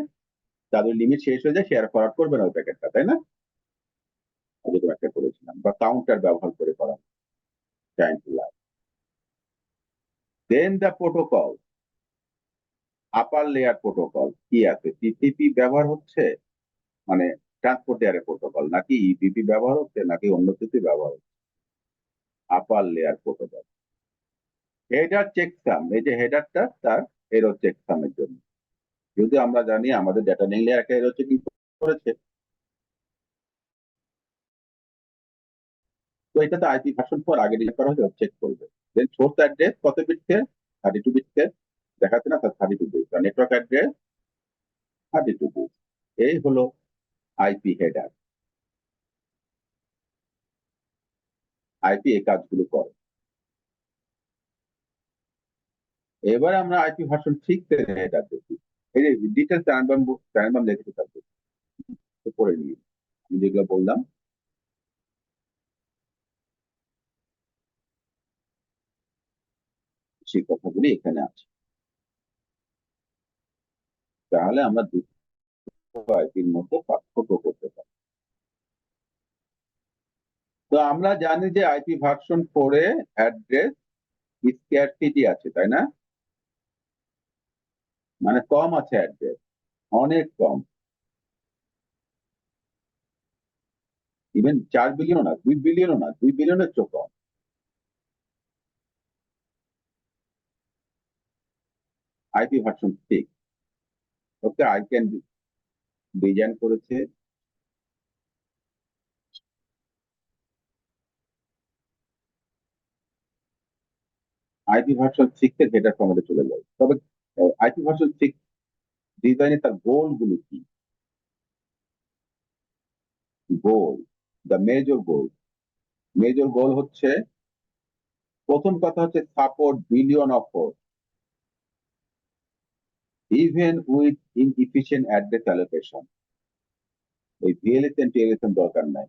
তাদের লিমিট শেষ হয়ে যায়, সে আর ফরওয়ার্ড করবে না ওই প্যাকেটটা, তাই না? যেরকম একটা করেছিলাম, বা কাউন্টার ব্যবহার করে করা time to live. Then the protocol, upper layer protocol কি আছে? টিসিপি ব্যবহার হচ্ছে, মানে ট্রান্সপোর্ট লেয়ারের প্রোটোকল, নাকি ইপিপি ব্যবহার হচ্ছে, নাকি অন্য কিছু ব্যবহার হচ্ছে? আপার লেয়ার প্রোটোকল। হেডার চেকসাম, এই যে হেডারটা তার এরো চেকসামের জন্য। যদি আমরা জানি আমাদের ডেটা লিঙ্ক লেয়ার একটা এরো চেকিং করেছে, তো এটাতে আইপি ভার্সন 4 আগে ডিজাইন করা হয়েছে, চেক করবে। দেন সোর্স অ্যাড্রেস কত বিটকে? 32 বিটকে দেখাচ্ছে না, তার 32 বিট। Network address 32 bit. এই হলো আইপি হেডার। আইপি এই কাজগুলো করে। এবার আমরা আইপি ভার্সন 6 এর হেডার দেখি। এই যে ডিটেলস ট্রানবাম লিখে থাকবে, তো পড়ে নিয়ে আমি যেগুলো বললাম সেই কথাগুলি এখানে আছে। তাহলে আমরা দুটো আইপির মধ্যে পার্থক্য করতে পারি। তো আমরা জানি যে আইপি ভার্সন 4 এ অ্যাড্রেস স্ক্যারসিটি আছে, তাই না? মানে কম আছে অ্যাড্রেস, অনেক কম। ইভেন 4 বিলিয়ন না, 2 বিলিয়নও না, 2 বিলিয়নের চেয়ে কম। আইপি ভার্সন 6 ওকে আইক্যান ডিজাইন করেছে। আইপি ভার্সন 6 এর হেডার ফরম্যাটে চলে যায়। তবে আইপি ভার্সন 6 ডিজাইনে তার গোল গুলো কি? গোল, দ্য মেজর গোল হচ্ছে, প্রথম কথা হচ্ছে support billion of host even with inefficient address allocation. ওই ভিএলএসএন টিএলএসএন দরকার নাই,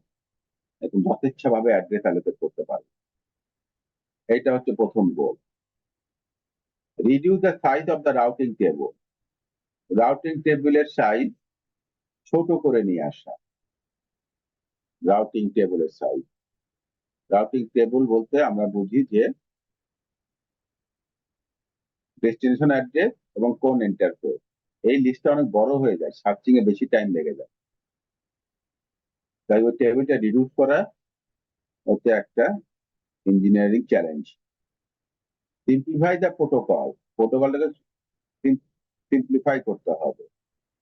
এখন যথেচ্ছা ভাবে অ্যাড্রেস অ্যালোকেট করতে পারে। এইটা হচ্ছে প্রথম গোল। Reduce the size of the routing table. Routing টেবিলের সাইজ ছোট করে নিয়ে আসা। রাউটিং টেবিলের সাইজ, রাউটিং টেবিল বলতে আমরা বুঝি যে ডেস্টিনেশন অ্যাড্রেস এবং কোন ইন্টারফেস, এই লিস্টটা অনেক বড় হয়ে যায়, সার্চিং এ বেশি টাইম লেগে যায়। তাই ওই টেবিলটা রিডিউস করা হচ্ছে একটা engineering challenge. Simplify the protocol, প্রোটোকলটাকে সিম্পলিফাই করতে হবে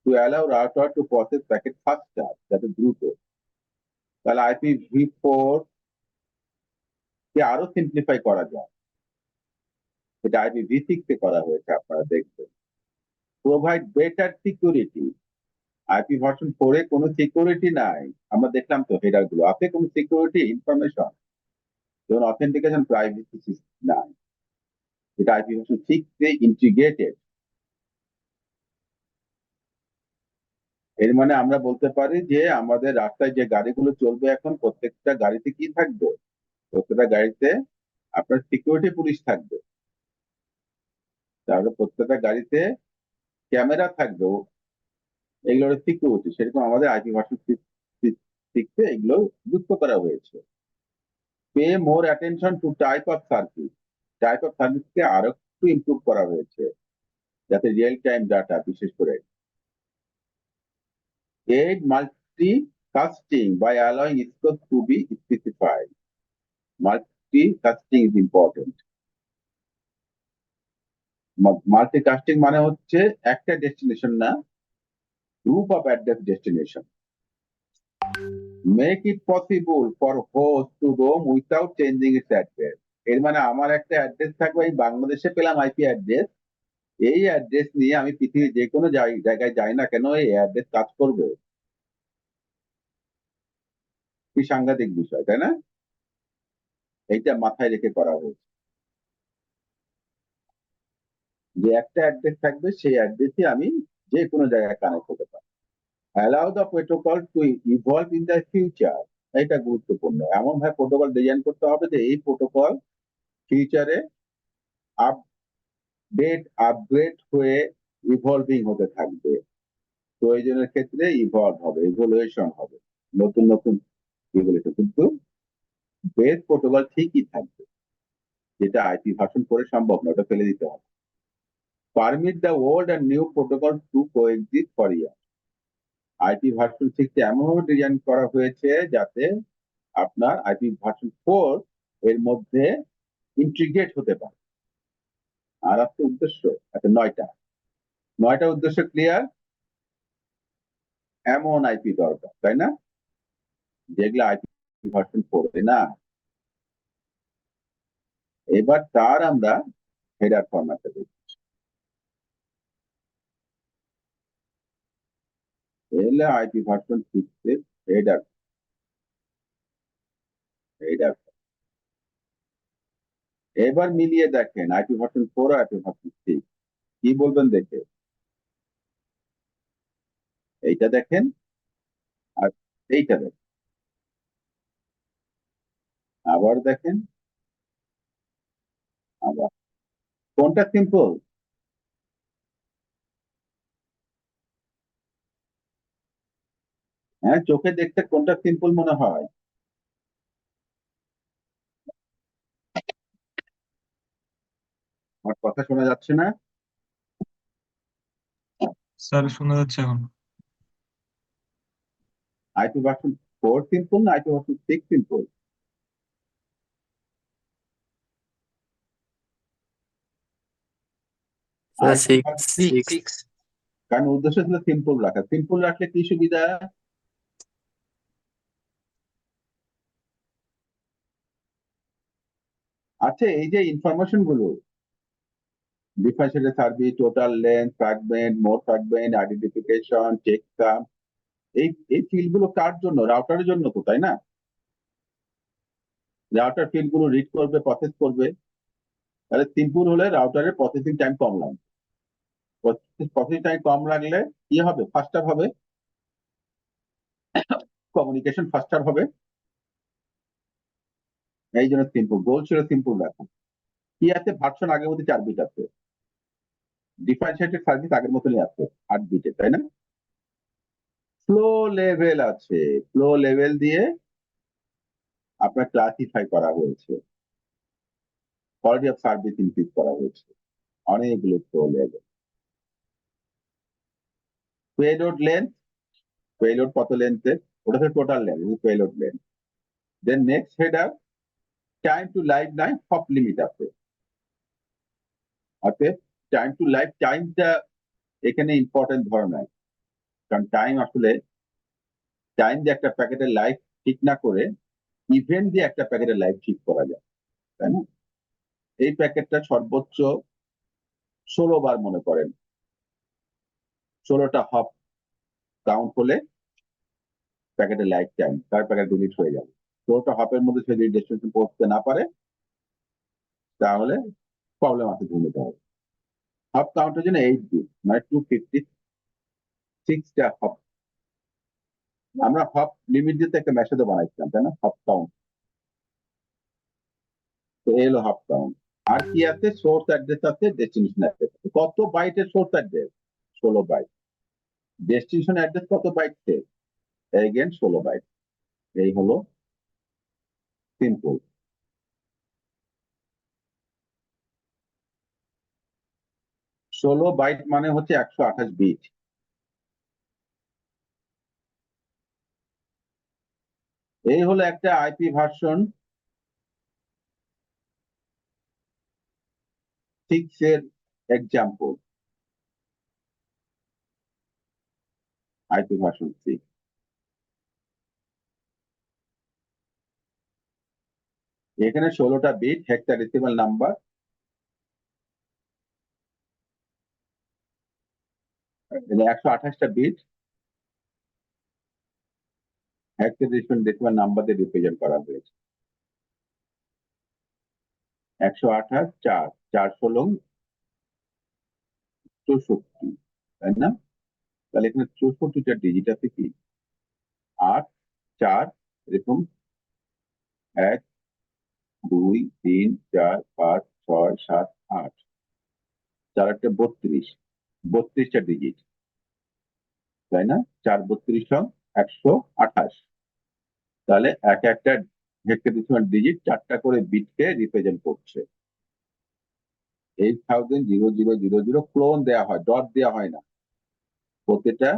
to allow router to process packet faster, যাতে দ্রুত। তাহলে IPv4 কে আরো সিম্পলিফাই করা যায়, এটা IPv6 এ করা হয়েছে, আপনারা দেখবেন। Provide better security, IP version 4 এ কোনো সিকিউরিটি নাই, আমরা দেখলাম তো হেডার গুলো, আপনি কোনো সিকিউরিটি ইনফরমেশন যেমন অথেন্টিকেশন প্রাইভেসি নাই, এটা IP ভার্সন 6 এ ইন্টিগ্রেটেড। এর মানে আমরা বলতে পারি যে আমাদের রাস্তায় যে গাড়িগুলো চলবে এখন, প্রত্যেকটা গাড়িতে কি থাকবে? প্রত্যেকটা গাড়িতে আপনার সিকিউরিটি পুলিশ থাকবে, তাহলে প্রত্যেকটা গাড়িতে ক্যামেরা থাকবে, এগুলোর সিকিউরিটি। সেরকম আমাদের IP ভার্সন 6 এ এগুলো যুক্ত করা হয়েছে। Pay more attention to type of service, type of সার্ভিসকে আরো একটু ইমপ্রুভ করা হয়েছে, যাতে রিয়েল টাইম ডাটা, বিশেষ করে aid multicasting by allowing scope to be specified. Multicasting is important. Multicasting মানে হচ্ছে একটা ডেস্টিনেশন না, group of address destination. Make it possible for host to roam without changing its address. এর মানে আমার একটা অ্যাড্রেস থাকবে, আমি বাংলাদেশে পেলাম IP অ্যাড্রেস, এই অ্যাড্রেস নিয়ে আমি পৃথিবীর যে কোনো জায়গায় যাই না কেন, এই অ্যাড্রেস কাজ করবে। কি সাংঘাতিক বিষয়, তাই না? এইটা মাথায় রেখে করা হয়েছে যে একটা অ্যাড্রেস থাকবে, সেই অ্যাড্রেসে আমি যে কোনো জায়গায় কানেক্ট হতে পারি। Allow the protocol two evolve in the future, এটা গুরুত্বপূর্ণ। এমন ভাবে প্রোটোকল ডিজাইন করতে হবে যে এই প্রোটোকল ফিউচারে আপগ্রেড হয়ে ইভলভিং হতে থাকবে, প্রয়োজনের ক্ষেত্রে ইভলভ হবে, ইভলিউশন হবে, নতুন নতুন ইভলিউশন, কিন্তু বেস প্রোটোকল ঠিকই থাকবে, যেটা IP ভার্সন 4 এ সম্ভব না, ওটা ফেলে দিতে হবে। Permit the old and new protocol to coexist for year, IP version 6 এমনভাবে ডিজাইন করা হয়েছে যাতে আপনার IP ভার্সন 4 এর মধ্যে ইন্টিগ্রেট হতে পারে। আর একটা উদ্দেশ্য, আচ্ছা 9টা উদ্দেশ্য ক্লিয়ার। এমন IP দরকার, তাই না, যেগুলো IP ভার্সন 4 এ না। এবার তার আমরা হেডার ফরম্যাটে দেখি। এলে IP ভার্সন 6 এর হেডার, হেডার এবার মিলিয়ে দেখেন IP ভার্সন 4 আর IP ভার্সন 6, কি বলবেন দেখে? এইটা দেখেন আর এইটা দেখেন, আবার দেখেন, আবার কোনটা সিম্পল? হ্যাঁ, চোখে দেখতে কোনটা সিম্পল মনে হয়? আমার কথা শোনা যাচ্ছে না? স্যার শোনা যাচ্ছে এখন। IP ভার্সন 4 সিম্পল না IP version 6 simple? Sir IP six version, six কারণ উদ্দেশ্য ছিল সিম্পল রাখা। সিম্পল রাখলে কি সুবিধা? আচ্ছা, এই যে ইনফরমেশন গুলো, differentiated service, total length, fragment, more fragment, identification, checksum, এই এই ফিল্ড গুলো কার জন্য? রাউটারের জন্য তো, তাই না? রাউটার ফিল্ড গুলো রিড করবে, প্রসেস করবে। তাহলে সিম্পল হলে রাউটারের প্রসেসিং টাইম কম লাগবে। প্রসেসিং টাইম কম লাগলে কি হবে? ফাস্টার হবে, কমিউনিকেশন ফাস্টার হবে। এই জন্য সিম্পল, গোল ছিল সিম্পল রাখা। কি আছে? ভার্সন আগের মধ্যে 4 বিট আছে, ডিফারেন্সিয়েটেড সার্ভিস আগের মতনই আছে 8 বিটে, তাই না? ফ্লো লেভেল আছে, ফ্লো লেভেল দিয়ে আপনার ক্লাসিফাই করা হয়েছে, কোয়ালিটি অফ সার্ভিস ইনক্রিজ করা হয়েছে, অনেকগুলো flow level. Payload length, payload কত লেন্থের, ওটা তো total length, payload length. Then next header, time to live নাই, হপ লিমিট আছে। অতএব টাইম টু লাইভ, টাইমটা এখানে ইম্পর্টেন্ট ধরে নাই, কারণ টাইম আসলে, টাইম দিয়ে একটা প্যাকেটের লাইফ ঠিক না করে ইভেন্ট দিয়ে একটা প্যাকেটের লাইফ ঠিক করা যায়, তাই না? এই প্যাকেটটা সর্বোচ্চ 16 বার মনে করেন, 16টা হপ কাউন্ট হলে প্যাকেটের লাইফ টাইম, তার প্যাকেট ডিলিট হয়ে যাবে। 16টা হপের মধ্যে সে যদি ডেস্টিনেশন পৌঁছতে না পারে তাহলে প্রবলেম আছে, ধরে হবে। হপ কাউন্টের জন্য 8 বিট, মানে 256টা হপ। আমরা হপ লিমিট দিতে একটা মেসেজও বানাইছিলাম, তাই না? হপ কাউন্ট, তো এই হলো হপ কাউন্ট। আর কি আছে? সোর্স অ্যাড্রেস আছে, ডেস্টিনেশন অ্যাড্রেস আছে। কত বাইটের source address? 16 byte. Destination address কত বাইট? Again 16 byte. এই হলো সিম্পল। ষোলো বাইট মানে হচ্ছে 128 বিট। এই হলো একটা আইপি ভার্সন 6 এর এক্সাম্পল। আইপি ভার্সন 6, এখানে 16টা বিট, হেক্সাডেসিমাল নাম্বার, মানে 128টা বিট হেক্সাডেসিমাল নাম্বার দিয়ে রিপ্রেজেন্ট করা হয়েছে। 128 4 4 16 64, তাই না? তাহলে এখানে 64টা ডিজিট আছে কি 8 4, এরকম 1 2 3 4 5 6 7 8, 4 8 32, 32টা ডিজিট, তাই না? 4 32 128। তাহলে এক একটা হেক্সাডেসিমাল ডিজিট 4টা করে বিটকে রিপ্রেজেন্ট করছে। 8000 ক্লোন দেওয়া হয়, ডট দেওয়া হয় না, প্রতিটা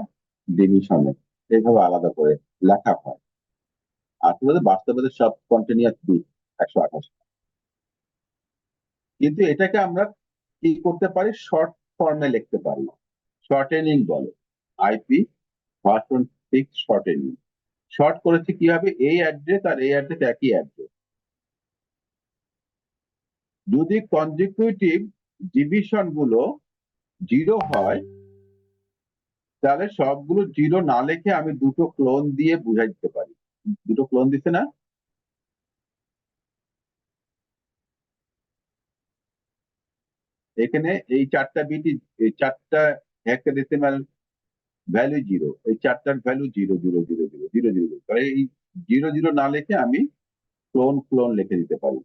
ডিভিশনে এইভাবে আলাদা করে লেখা হয়। আসলে বাস্তবে সব কন্টিনিউয়াস বিট 128। কিন্তু এটাকে আমরা কি করতে পারি? শর্ট ফর্মে লিখতে পারি, শর্টেনিং বলে, আইপি ভার্সন 6 শর্টেনিং। শর্ট করেছে কিভাবে? এই অ্যাড্রেস আর এই অ্যাড্রেস একই অ্যাড্রেস। যদি কনজিকিউটিভ ডিভিশন গুলো 0 হয় তাহলে সবগুলো 0 না লিখে আমি দুটো ক্লোন দিয়ে বুঝাই দিতে পারি। দুটো ক্লোন দিছে না? এখানে এই 4টা বিট, এই 4টা হেক্সাডেসিমাল ভ্যালু 0, এই 4টার ভ্যালু 0 0 0 0 0 0 0। তাহলে এই 0 0 না লিখে আমি ক্লোন ক্লোন লিখে দিতে পারি,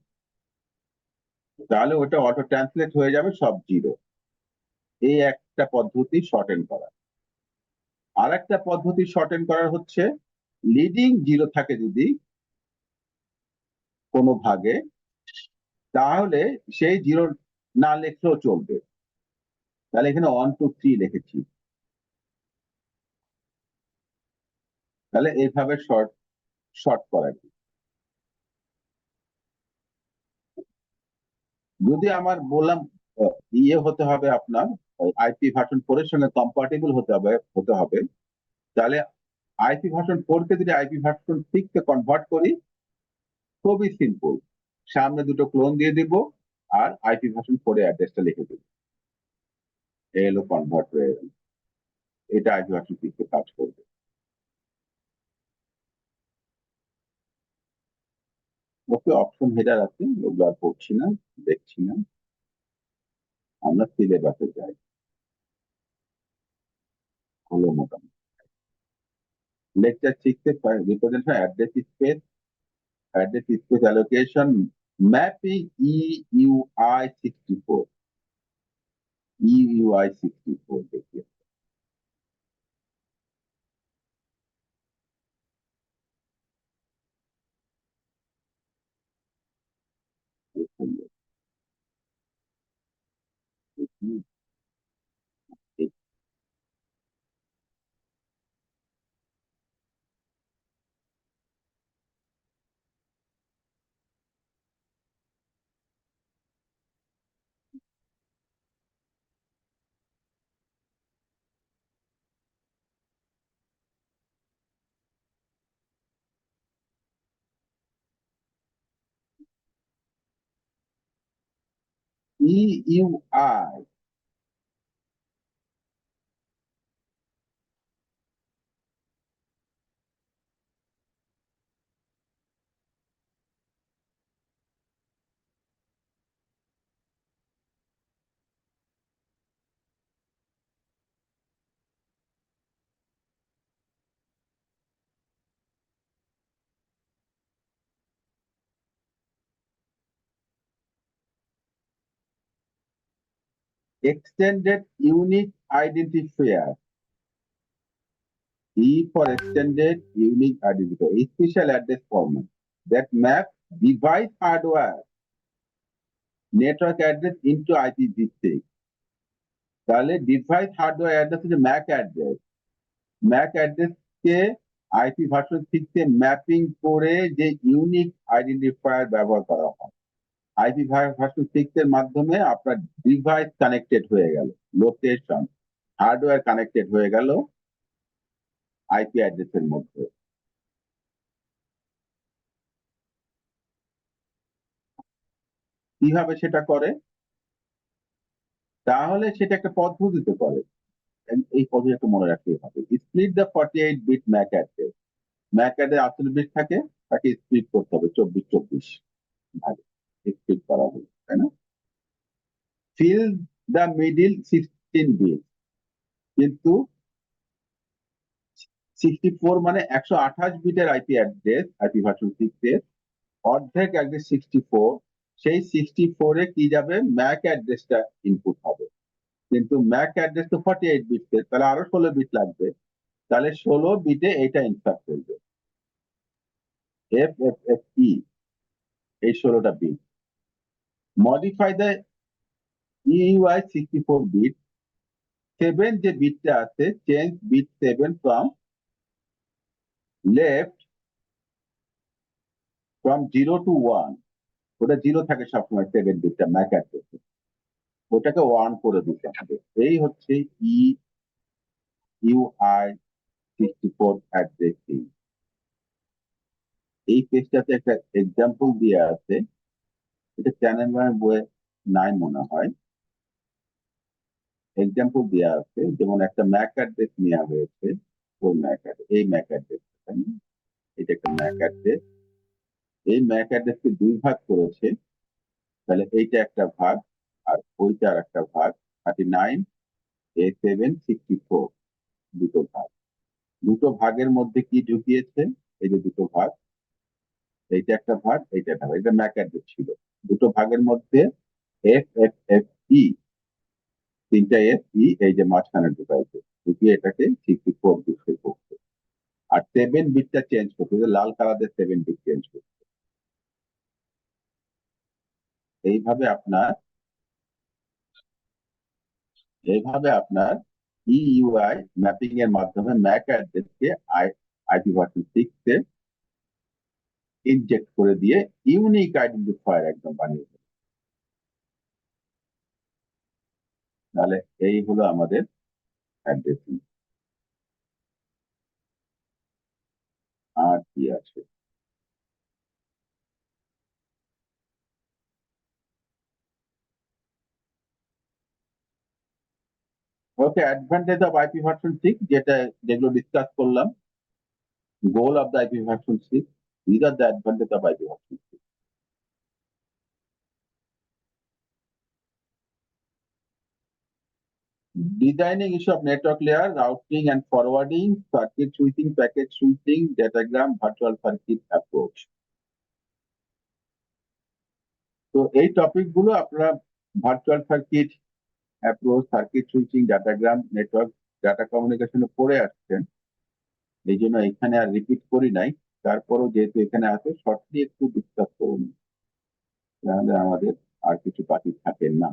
তাহলে ওটা অটো ট্রান্সলেট হয়ে যাবে সব 0। এই একটা পদ্ধতি শর্টেন করা। আর একটা পদ্ধতি শর্টেন করার হচ্ছে, লিডিং 0 থাকে যদি কোনো ভাগে, তাহলে সেই 0 না লিখলেও চলবে। তাহলে এখানে 1 2 3 লিখেছি, তাহলে এইভাবে শর্ট করা যায়। যদি আমার বললাম ইয়ে হতে হবে আপনার আইপি ভার্সন 4 এর সঙ্গে কম্পাটিবল হতে হবে, তাহলে আইপি ভার্সন 4 কে যদি আইপি ভার্সন 6 কে কনভার্ট করি, খুবই সিম্পল, সামনে দুটো ক্লোন দিয়ে দিব আর আইপি ভার্সন 4 এর অ্যাড্রেসটা লিখে দেব, এই হলো কনভার্ট হয়ে গেল। এটা আইপি ভার্সন 6 কে কাজ করবে। ওকে, অপশন হেডার আছে, ওগুলো আর পড়ছি না, দেখছি না, আমরা সিলেবাসে যাই। হলো মোটামুটি। লেকচার 6 এ representation address space allocation mapping EUI 64। EUI 64 देखिए EUI extended unique identifier. E for extended unique identifier, a special address format that map device hardware network address into IPv6. তাহলে ডিভাইস হার্ডওয়্যার অ্যাড্রেস হচ্ছে Mac address কে IP version 6 এ mapping করে যে unique identifier ব্যবহার করা হয় IP version 6 এর মাধ্যমে আপনার ডিভাইস কানেক্টেড হয়ে গেল লোকেশন হার্ডওয়্যার কানেক্টেড হয়ে গেল আইপি অ্যাড্রেসের মধ্যে কিভাবে সেটা করে তাহলে সেটা একটা পদ্ধতিতে করে এই পদ্ধতিটা মনে রাখতে হবে split the 48 bit MAC address MAC address 48 bit থাকে তাকে স্প্লিট করতে হবে 24 ভাগে স্প্লিট করা হবে তাই না ফিল দ্য মিডিল 16 বিট কিন্তু 64 মানে 128 বিটের আইপি অ্যাড্রেস আইপি ভার্সন 6 এর অর্ধেক অ্যাড্রেস 64 সেই 64 এ কি যাবে ম্যাক অ্যাড্রেসটা ইনপুট হবে কিন্তু ম্যাক অ্যাড্রেস তো 48 বিট তাহলে আরো 16 বিট লাগবে তাহলে 16 বিটে এটা ইনসার্ট করবে FFFE এই 16টা bit modify the EUI 64 bit 7 যে বিটটা আছে change bit 7 from left from 0 to 1 ওটা 0 থাকে সবসময় 7 বিটটা ম্যাক অ্যাড্রেস ওটাকে 1 করে দিতে হবে এই হচ্ছে EUI 64 অ্যাড্রেসিং এই পেজটাতে একটা এক্সাম্পল দিয়ে আছে এটা চ্যানেল বইয়ে নাই মনে হয় এক্সাম্পল দেওয়া আছে যেমন একটা ম্যাক অ্যাড্রেস নেওয়া হয়েছে ওই ম্যাক অ্যাড্রেস এই ম্যাক অ্যাড্রেস এটা একটা ম্যাক অ্যাড্রেস এই ম্যাক অ্যাড্রেসকে দুই ভাগ করেছে তাহলে এইটা একটা ভাগ আর ওইটা আর একটা ভাগ 39 A764 দুটো ভাগ দুটো ভাগের মধ্যে কি ঢুকিয়েছে এই যে দুটো ভাগ এইটা একটা ভাগ এইটা একটা ভাগ এটা ম্যাক অ্যাড্রেস ছিল দুটো ভাগের মধ্যে FFFE তিনটা FE এই যে মাঝখানে ঢুকাইছে ঢুকিয়ে এটাকে 64 ডিসপ্লে করছে আর 7 বিটটা চেঞ্জ করতে লাল কালারের 7 বিট চেঞ্জ করতে এইভাবে আপনার EUI ম্যাপিং এর মাধ্যমে ম্যাক অ্যাড্রেসকে আইপি ভার্সন 6 এ ইনজেক্ট করে দিয়ে ইউনিক আইডেন্টিফায়ার একদম বানিয়ে দেবে তাহলে এই হলো আমাদের অ্যাড্রেসিং আর কি আছে ওকে অ্যাডভান্টেজ অফ আইপি ভার্সন 6 যেগুলো ডিসকাস করলাম goal of the IP version 6 this are the advantage of IP version 6 designing issue of network layer, routing and forwarding, circuit switching, packet switching, datagram, virtual circuit approach. তো এই topic গুলো আপনারা virtual circuit approach, circuit switching, datagram, network, data কমিউনিকেশনে পড়ে আসছেন, এই জন্য এখানে আর রিপিট করি নাই। তারপরও যেহেতু এখানে আছে শর্টলি একটু ডিসকাস করুন, তাহলে আমাদের আর কিছু বাকি থাকে না।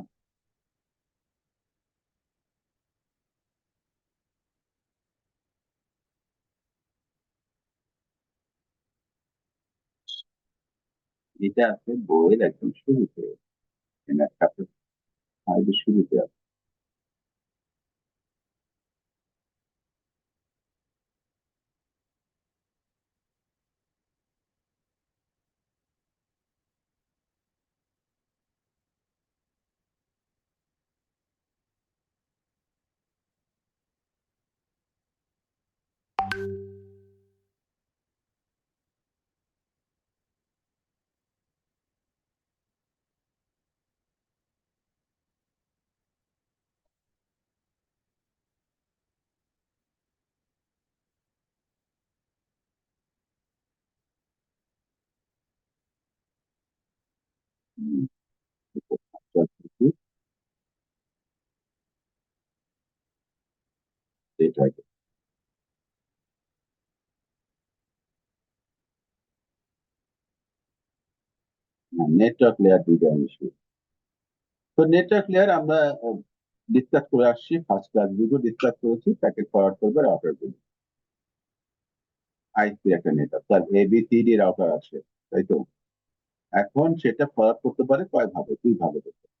এটা আছে বইয়ের একদম শুরুতে, চ্যাপ্টার 5 এর শুরুতে আছে। হুম, এটাই নেটওয়ার্ক লেয়ার ডিজাইন ইস্যু। তো নেটওয়ার্ক লেয়ার আমরা ডিসকাস করে আসছি, ফার্স্ট ক্লাস ভিডিও ডিসকাস করেছি, প্যাকেট ফরওয়ার্ড করবে রাউটার গুলো। আইপি একটা নেটওয়ার্ক, তার এবিসিডি রাউটার আছে, তাই তো? এখন সেটা ফরওয়ার্ড করতে পারে কয়ভাবে, দুইভাবে করতে পারে।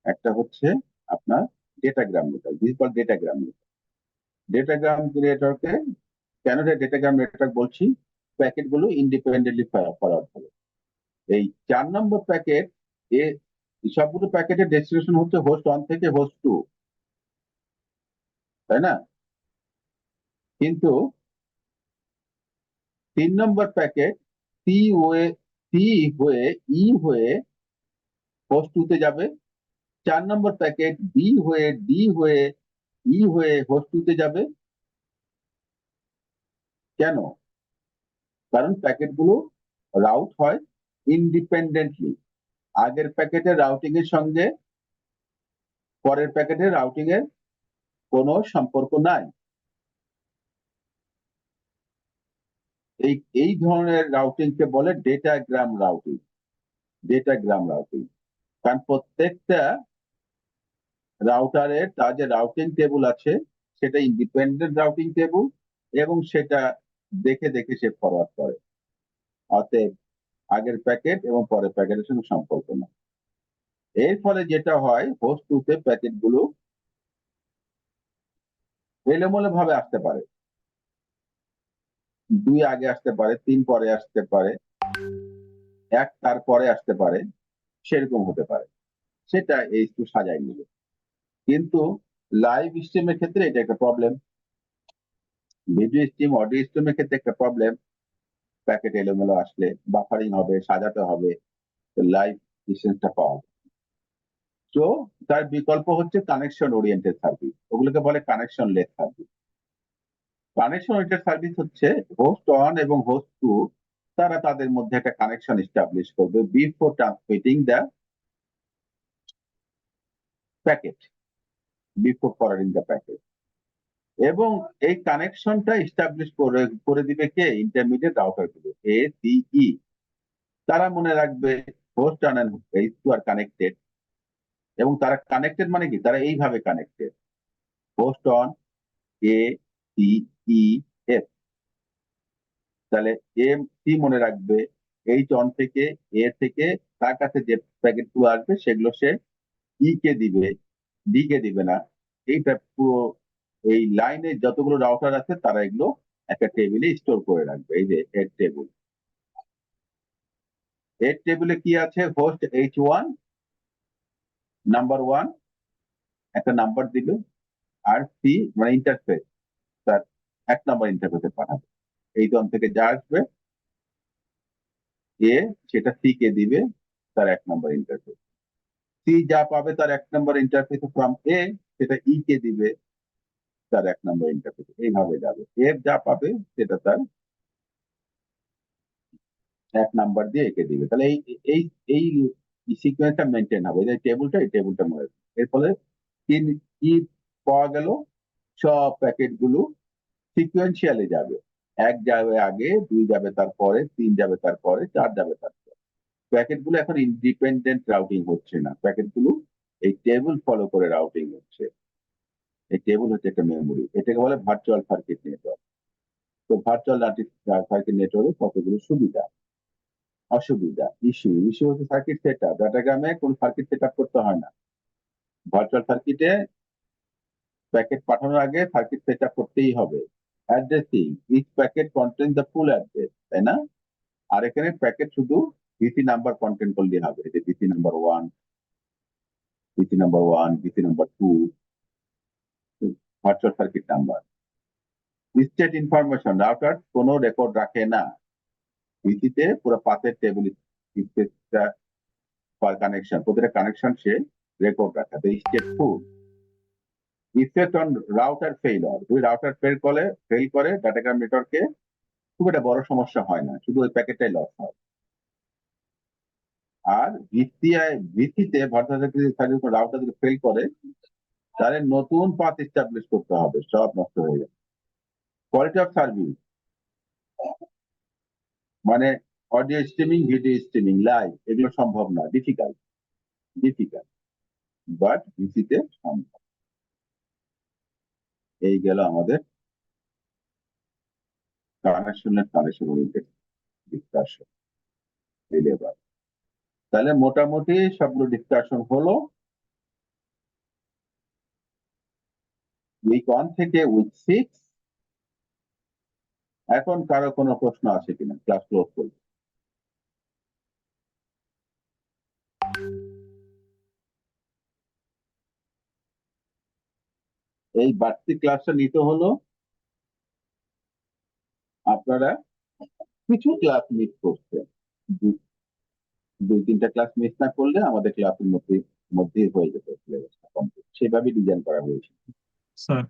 একটা হচ্ছে আপনার ডেটাগ্রাম নেটওয়ার্ক, দিস কল ডেটাগ্রাম নেটওয়ার্ক। ডেটাগ্রাম নেটওয়ার্কে কেন ডেটাগ্রাম নেটওয়ার্ক বলছি, প্যাকেট গুলো ইন্ডিপেন্ডেন্টলি ফরওয়ার্ড হবে। এই 4 নম্বর প্যাকেট, এ সবগুলো প্যাকেটের ডেস্টিনেশন হচ্ছে হোস্ট 1 থেকে হোস্ট 2, তাই না? কিন্তু 3 নম্বর প্যাকেট সি হয়ে সি হয়ে ই হয়ে হোস্ট 2 তে যাবে। 4 নম্বর প্যাকেট বি হয়ে ডি হয়ে ই হয়ে হোস্ট 2 তে যাবে। কেন? কারণ প্যাকেটগুলো রাউট হয় ইন্ডিপেন্ডেন্টলি। আগের প্যাকেটের রাউটিং এর সঙ্গে পরের প্যাকেটের রাউটিং এর কোনো সম্পর্ক নাই। এই এই ধরনের রাউটিং কে বলে ডেটাগ্রাম রাউটিং। ডেটাগ্রাম রাউটিং, কারণ প্রত্যেকটা রাউটারের তার যে রাউটিং টেবিল আছে সেটা ইন্ডিপেন্ডেন্ট রাউটিং টেবিল, এবং সেটা দেখে দেখে সে ফরওয়ার্ড করে। অতএব আগের প্যাকেট এবং পরের প্যাকেটের সঙ্গে সম্পর্ক না। এর ফলে যেটা হয়, হোস্ট 2 তে প্যাকেট গুলো এলোমেলো ভাবে আসতে পারে, 2 আগে আসতে পারে, 3 পরে আসতে পারে, 1 তার পরে আসতে পারে, সেরকম হতে পারে। সেটা এই একটু সাজাই নিবে। কিন্তু লাইভ স্ট্রিমের ক্ষেত্রে এটা একটা প্রবলেম, ভিডিও স্ট্রিম, অডিও স্ট্রিমের ক্ষেত্রে একটা প্রবলেম। প্যাকেট এলোমেলো আসলে বাফারিং হবে, সাজাতে হবে, লাইভ ডিসটেন্সটা পাওয়া যায়। তো তার বিকল্প হচ্ছে কানেকশন ওরিয়েন্টেড সার্ভিস, ওগুলোকে বলে connection less service. Connection oriented service হচ্ছে হোস্ট 1 এবং হোস্ট 2 তারা তাদের মধ্যে একটা কানেকশন এস্টাবলিশ করবে before transmitting the packet, before forwarding the packet. এবং এই কানেকশনটা এস্টাবলিশ করে দিবে কে, ইন্টারমিডিয়েট রাউটার গুলো, এ সি ই। তারা মনে রাখবে host 1 and host 2 are connected, এবং তারা কানেক্টেড মানে কি, তারা এইভাবে connected, host 1 A C E F. তাহলে এম সি মনে রাখবে এইচ 1 থেকে এ থেকে তার কাছে যে প্যাকেট গুলো আসবে সেগুলো সে ই কে দিবে, ডি কে দিবে না। এইটা পুরো এই লাইনে যতগুলো রাউটার আছে তারা এগুলো একটা টেবিলে স্টোর করে রাখবে। এই যে হেড টেবিল, হেড টেবিলে কি আছে, হোস্ট H1 নাম্বার 1 একটা নাম্বার দিবে, আর সি মানে ইন্টারফেস, তার 1 নাম্বার ইন্টারফেসে পাঠাবে। এই জন থেকে যা আসবে এ সেটা সি কে দিবে তার 1 নাম্বার ইন্টারফেস, সি যা পাবে তার 1 নাম্বার ইন্টারফেস ফ্রম এ সেটা ই কে দিবে তার 1 নাম্বার ইন্টারফেস। এইভাবে যাবে, এফ যা পাবে সেটা তার 1 নাম্বার দিয়ে একে দিবে। তাহলে এই এই এই সিকোয়েন্সটা মেনটেন হবে, এই টেবিলটা মনে রাখবে। এর ফলে কি কি পাওয়া গেল? সব প্যাকেট গুলো সিকুয়েন্সিয়ালি যাবে। 1 যাবে আগে, 2 যাবে তারপরে, 3 যাবে তারপরে, 4 যাবে তারপরে। প্যাকেট গুলো এখন ইন্ডিপেন্ডেন্ট রাউটিং হচ্ছে না, প্যাকেট গুলো এই টেবিল ফলো করে রাউটিং হচ্ছে। এই টেবিল হচ্ছে একটা মেমোরি, এটাকে বলে ভার্চুয়াল সার্কিট নেটওয়ার্ক। তো ভার্চুয়াল সার্কিট নেটওয়ার্কে কতগুলো সুবিধা, অসুবিধা, ইস্যু হচ্ছে সার্কিট সেট আপ। ডাটাগ্রামে কোন সার্কিট সেট আপ করতে হয় না। ভার্চুয়াল সার্কিটে প্যাকেট পাঠানোর আগে সার্কিট সেট আপ করতেই হবে। Addressing, each packet contain the full address, তাই না? আর এখানে প্যাকেট শুধু বিসি নাম্বার কন্টেন করলেই হবে, যে VC number 1, VC number 1, VC number 2, virtual circuit number. State information, router কোনো রেকর্ড রাখে না। ভিত্তিতে পুরো পাথের টেবিল কানেকশন, প্রতিটা কানেকশন সে রেকর্ড রাখে। Stateful. Effect on router failure, যদি রাউটার ফেল করে ডাটাগ্রাম নেটওয়ার্কে খুব একটা বড় সমস্যা হয় না, শুধু ওই প্যাকেটটাই লস হয়। আর ভিত্তিতে রাউটার যদি ফেল করে, তাহলে নতুন পাথ এস্টাবলিশ করতে হবে, সব নষ্ট হয়ে যাবে। কোয়ালিটি অফ সার্ভিস, মানে audio streaming, video streaming, live, এগুলো সম্ভব না, ডিফিকাল্ট বাট ভিসিতে সম্ভব। এই গেল আমাদের কানেকশন ওরিয়েন্টেড ডিসকাশন। তাহলে মোটামুটি সবগুলো ডিসকাশন হলো উইক 1 থেকে উইক 6। এখন কারো কোনো প্রশ্ন আছে কিনা? ক্লাস ক্লোজ করবো। এই বাড়তি ক্লাসটা নিতে হলো আপনারা কিছু ক্লাস মিস করছেন। 2-3টা ক্লাস মিস না করলে আমাদের ক্লাসের মধ্যেই হয়ে যেত সিলেবাসটা কমপ্লিট, সেভাবে ডিজাইন করা হয়েছে। স্যার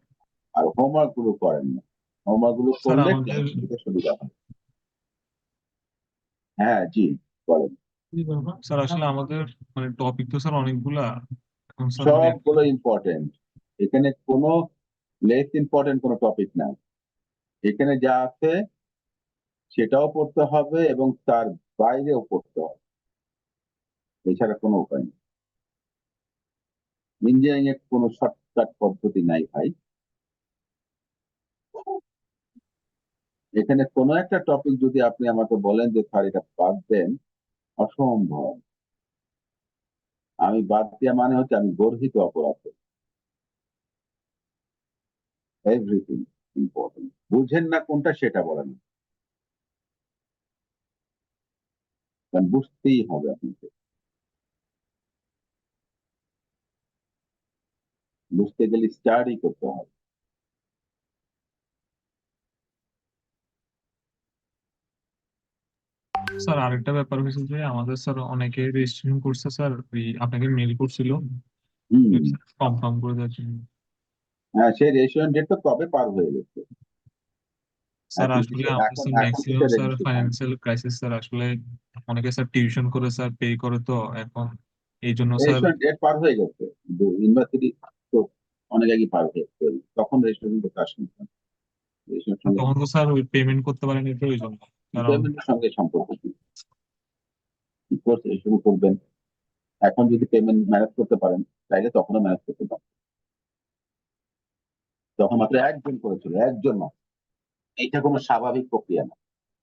আর হোমওয়ার্ক গুলো করেন না, হোমওয়ার্ক গুলো স্যার করলে আমাদের ক্লাস নিতে সুবিধা হয়। হ্যাঁ জি, বলেন। স্যার আসলে আমাদের মানে টপিক তো স্যার অনেকগুলা, এখন স্যার মানে সবগুলো ইম্পর্টেন্ট, এখানে কোনো লেস ইম্পর্টেন্ট কোনো টপিক নাই। এখানে যা আছে সেটাও পড়তে হবে এবং তার বাইরেও পড়তে হবে, এছাড়া কোনো উপায় নেই। ইঞ্জিনিয়ারিং এর কোনো শর্টকাট পদ্ধতি নাই ভাই। এখানে কোনো একটা টপিক যদি আপনি আমাকে বলেন যে স্যার এটা বাদ দেন, অসম্ভব। আমি বাদ দেওয়া মানে হচ্ছে আমি গর্হিত অপরাধ। Everything important. বুঝেন না কোনটা সেটা বলেন, কারণ বুঝতেই হবে আপনাকে। বুঝতে গেলে স্টাডি করতে হবে। স্যার আরেকটা ব্যাপার হয়েছে যে আমাদের স্যার অনেকে রেজিস্ট্রেশন করছে স্যার, ওই আপনাকে মেল করছিল হম। কনফার্ম করে দেওয়ার জন্য। হ্যাঁ, সেই রেশিয়ন ডেট তো কবে পার হয়ে গেছে। স্যার এখন আসলে আমাদের এখন স্যার এখন ম্যাক্সিমাম কিসের sir registration? Financial crisis sir, আসলে অনেকে স্যার টিউশন করে স্যার পে করে, তো এখন এই জন্য স্যার রেজিস্ট্রেশন ডেট পার হয়ে গেছে, ইউনিভার্সিটি তো অনেক আগে পার হয়ে গেছে, তখন রেজিস্ট্রেশন করতে আসেন। রেজিস্ট্রেশন সঙ্গে তখন তো স্যার ওই পেমেন্ট করতে পারেনি তো ওই জন্য, কারণ পেমেন্টের সঙ্গে সম্পর্ক কি? কি কোর্স শুরু করবেন, এখন যদি পেমেন্ট ম্যানেজ করতে পারেন তাইলে তখনও ম্যানেজ করতে পারেন। তখন মাত্র একজন করেছিল, একজন মাত্র। এইটা কোনো স্বাভাবিক প্রক্রিয়া না।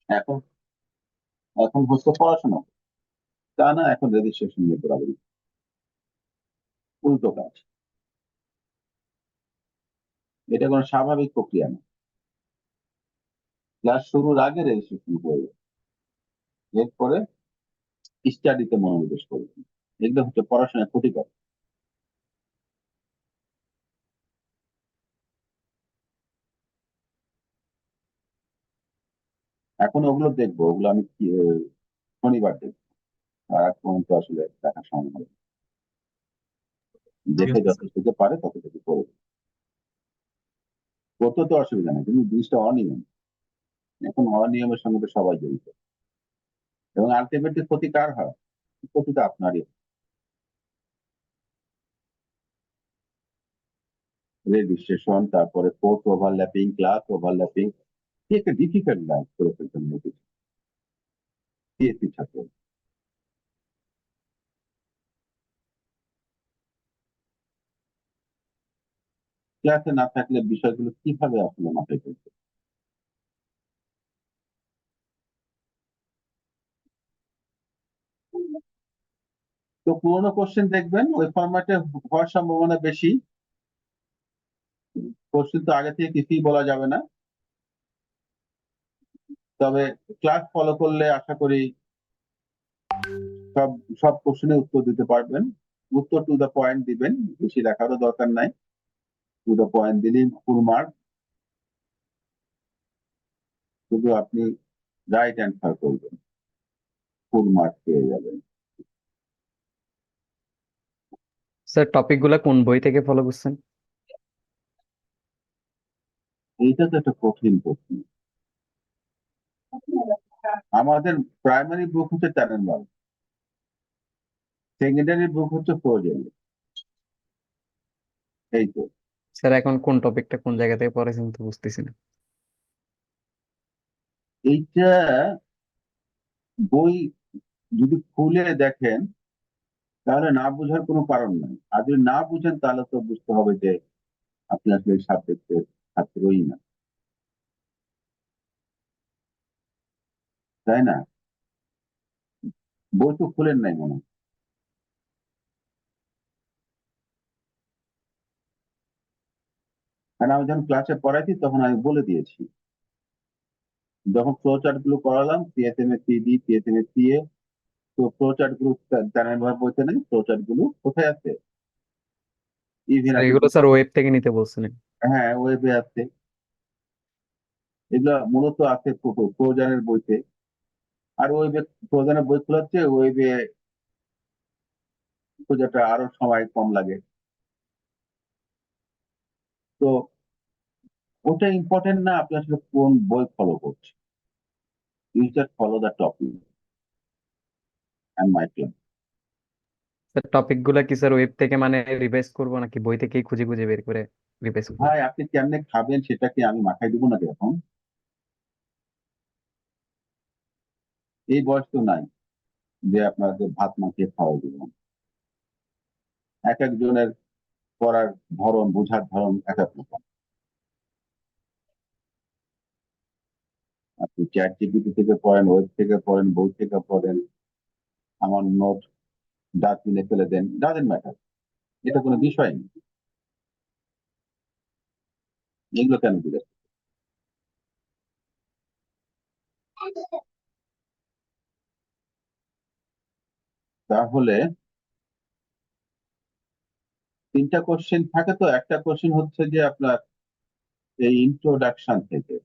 এখন এখন হচ্ছে পড়াশোনা, তা না এখন রেজিস্ট্রেশন নিয়ে পড়াবি, উল্টো কাজ। এটা কোনো স্বাভাবিক প্রক্রিয়া না। ক্লাস শুরুর আগে রেজিস্ট্রেশন করবে, এরপরে স্টাডিতে মনোনিবেশ করবে। এগুলো হচ্ছে পড়াশোনায় ক্ষতিকর। এখন ওগুলো দেখবো, ওগুলো আমি শনিবার দেখবো। আর এক পর্যন্ত আসলে দেখা সম্ভব হবে না। ঠিক দেখে আছে স্যার। যতটুকু পারে ততটুকু করবে, করতে তো অসুবিধা নেই, কিন্তু জিনিসটা অনিয়ম। এখন অনিয়মের সঙ্গে তো সবাই জড়িত, এবং আলটিমেটলি ক্ষতি কার হয়? ক্ষতি তো আপনারই। রেজিস্ট্রেশন, তারপরে কোর্স ওভারল্যাপিং, ক্লাস ওভারল্যাপিং, কি একটা ডিফিকাল্ট লাইফ করে ফেলতেন সিএসসি ছাত্র। ক্লাসে না থাকলে বিষয়গুলো কিভাবে আসলে মাথায় ফেলতে। তো পুরোনো কোশ্চেন দেখবেন ওই ফরম্যাটে হওয়ার সম্ভাবনা বেশি। কোশ্চেন তো আগে থেকে কিছুই বলা যাবে না, তবে ক্লাস ফলো করলে আশা করি সব সব কোশ্চেনের উত্তর দিতে পারবেন। উত্তর টু দ্য পয়েন্ট দিবেন, বেশি লেখারও দরকার নাই, টু দ্য পয়েন্ট দিলেই ফুল মার্ক। শুধু আপনি রাইট অ্যান্সার করবেন, ফুল মার্ক পেয়ে যাবেন। স্যার টপিক গুলা কোন বই থেকে ফলো করছেন? এইটা তো একটা কঠিন প্রশ্ন। আমাদের প্রাইমারি বুক হচ্ছে ট্যানেনবার্গ, সেকেন্ডারি বুক হচ্ছে ফ্রোজেন। এই তো। স্যার এখন কোন টপিকটা কোন জায়গা থেকে পড়েছেন তো বুঝতেছি না। এইটা বই যদি খুলে দেখেন তাহলে না বোঝার কোনো কারণ নাই, আর যদি না বুঝেন তাহলে তো বুঝতে হবে যে আপনি আসলে এই সাবজেক্টের ছাত্রই না, তাই না? বই তো খুলেন নাই মনে হয়। কারণ আমি যখন ক্লাসে পড়াইছি তখন আমি বলে দিয়েছি, যখন ফ্লো চার্ট গুলো করালাম পিএসএম এর সিডি, পিএসএম এর সিএ, তো ফ্লো চার্ট গুলো জানেন ভাবে বইতে নেই, ফ্লো চার্ট গুলো কোথায় আছে? ইভেন স্যার আপনি এগুলো স্যার ওয়েব থেকে নিতে বলছিলেন। হ্যাঁ ওয়েবে আছে, এগুলো মূলত আছে প্রয়োজনের বইতে। আর ওয়েবে প্রয়োজনের বই খোলাচ্ছে, ওয়েবে খোঁজাটা আরো সময় কম লাগে। তো ওটা ইম্পর্টেন্ট না আপনি আসলে কোন বই ফলো করছেন। You just follow the topic and my class. Sir topic গুলা কি স্যার ওয়েব থেকে মানে রিভাইজ করবো নাকি বই থেকেই খুঁজে খুঁজে বের করে রিভাইজ করবো? ভাই আপনি কেমনে খাবেন সেটা কি আমি মাথায় দিব না এরকম? এই বয়স তো নাই যে আপনাকে ভাত মাখিয়ে খাওয়া দিব। এক একজনের পড়ার ধরন, বোঝার ধরন এক এক রকম। আপনি চ্যাট জিপিটি থেকে পড়েন, ওয়েব থেকে পড়েন, বই থেকে পড়েন, আমার নোট ডাস্টবিনে ফেলে দেন, ডাজেন্ট ম্যাটার, এটা কোনো বিষয় নেই। এগুলো কেন দিলেন? তাহলে তিনটা কোশ্চেন থাকে, তো একটা কোশ্চেন হচ্ছে যে আপনার এই ইন্ট্রোডাকশন থেকে,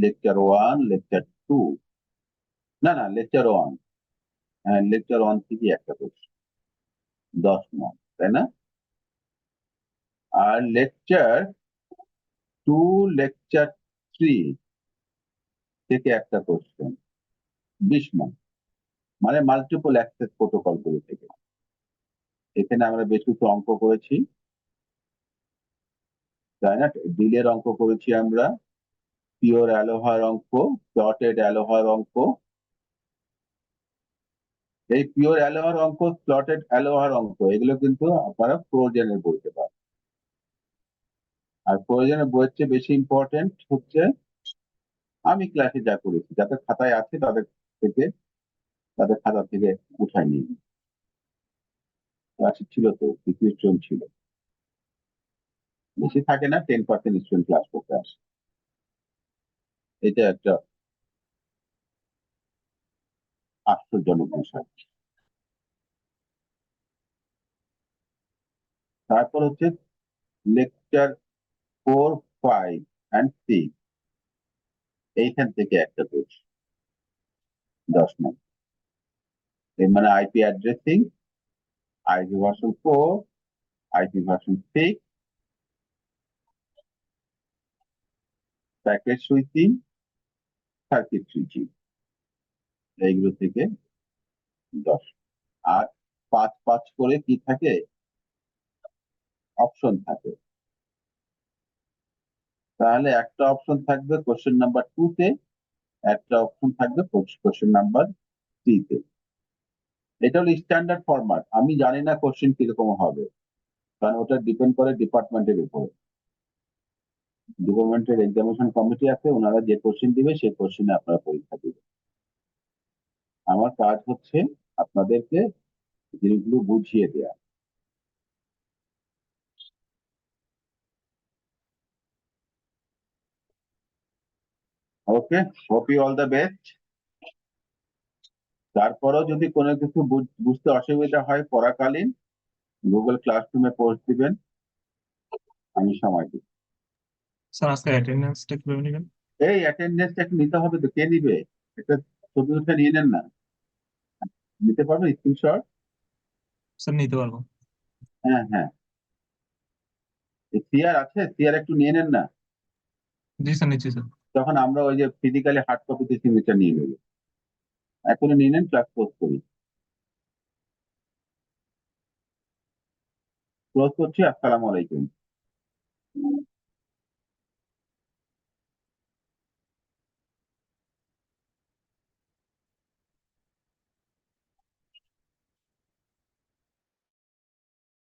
লেকচার 1, লেকচার 2, না না লেকচার 1, হ্যাঁ লেকচার 1 থেকে একটা কোশ্চেন 10 মার্ক, তাই না? আর লেকচার 2, লেকচার 3 থেকে একটা কোশ্চেন 20 মার্ক, মানে মাল্টিপল অ্যাক্সেস প্রোটোকল গুলো থেকে। এখানে আমরা বেশ কিছু অঙ্ক করেছি, তাই না? ডিলের অঙ্ক করেছি আমরা, পিওর অ্যালোহার অঙ্ক, প্লটেড অ্যালোহার অঙ্ক। এই পিওর অ্যালোহার অঙ্ক, প্লটেড অ্যালোহার অঙ্ক, এগুলো কিন্তু আপনারা প্রয়োজনের বইতে পাবেন। আর প্রয়োজনের বইয়ের চেয়ে বেশি ইম্পর্টেন্ট হচ্ছে আমি ক্লাসে যা করেছি, যাদের খাতায় আছে থেকে তাদের খাতা থেকে উঠাই নিই। ক্লাসে ছিল তো কিছু স্টুডেন্ট ছিল, বেশি থাকে না, 10% স্টুডেন্ট ক্লাস করতে আসে। এটা একটা আশ্চর্যজনক বিষয়। তারপর হচ্ছে লেকচার 4, 5 and 6, এইখান থেকে একটা কোর্স 10 মার্ক। এর মানে IP addressing, IP version 4, IP version 6, packet switching, circuit switching, এইগুলো থেকে 10। আর 5 5 করে কি থাকে, অপশন থাকে। তাহলে একটা অপশন থাকবে কোশ্চেন নাম্বার 2 তে, একটা অপশন থাকবে কোশ্চেন নাম্বার 3 তে। এটা হলো স্ট্যান্ডার্ড ফরম্যাট। আমি জানি না কোশ্চেন কিরকম হবে, কারণ ওটা ডিপেন্ড করে ডিপার্টমেন্টের উপর। ডিপার্টমেন্টের এক্সামিনেশন কমিটি আছে, ওনারা যে কোশ্চেন দিবে সেই কোশ্চেনে আপনারা পরীক্ষা দিবেন। আমার কাজ হচ্ছে আপনাদেরকে জিনিসগুলো বুঝিয়ে দেওয়া। Okay, hope you all the best. তারপরেও যদি কোনো কিছু বুঝতে অসুবিধা হয় পড়াকালীন, গুগল ক্লাসরুমে পোস্ট দিবেন, আমি সময় দিব। স্যার আজকে অ্যাটেন্ডেন্সটা কিভাবে নেবেন? এই অ্যাটেন্ডেন্সটা নিতে হবে তো, কে নিবে? এটা ছবি উঠে নিয়ে নেন না, নিতে পারবেন স্ক্রিনশট? স্যার নিতে পারবো। হ্যাঁ হ্যাঁ, সিআর আছে, সিআর একটু নিয়ে নেন না, জি স্যার, নিচ্ছি স্যার। তখন আমরা ওই যে ফিজিক্যালি হার্ড কপিতে সিগনেচার নিয়ে নেব। এখনই নিয়ে নেন, ক্লাস পোস্ট করি। ক্লোজ করছি। আসসালামু আলাইকুম।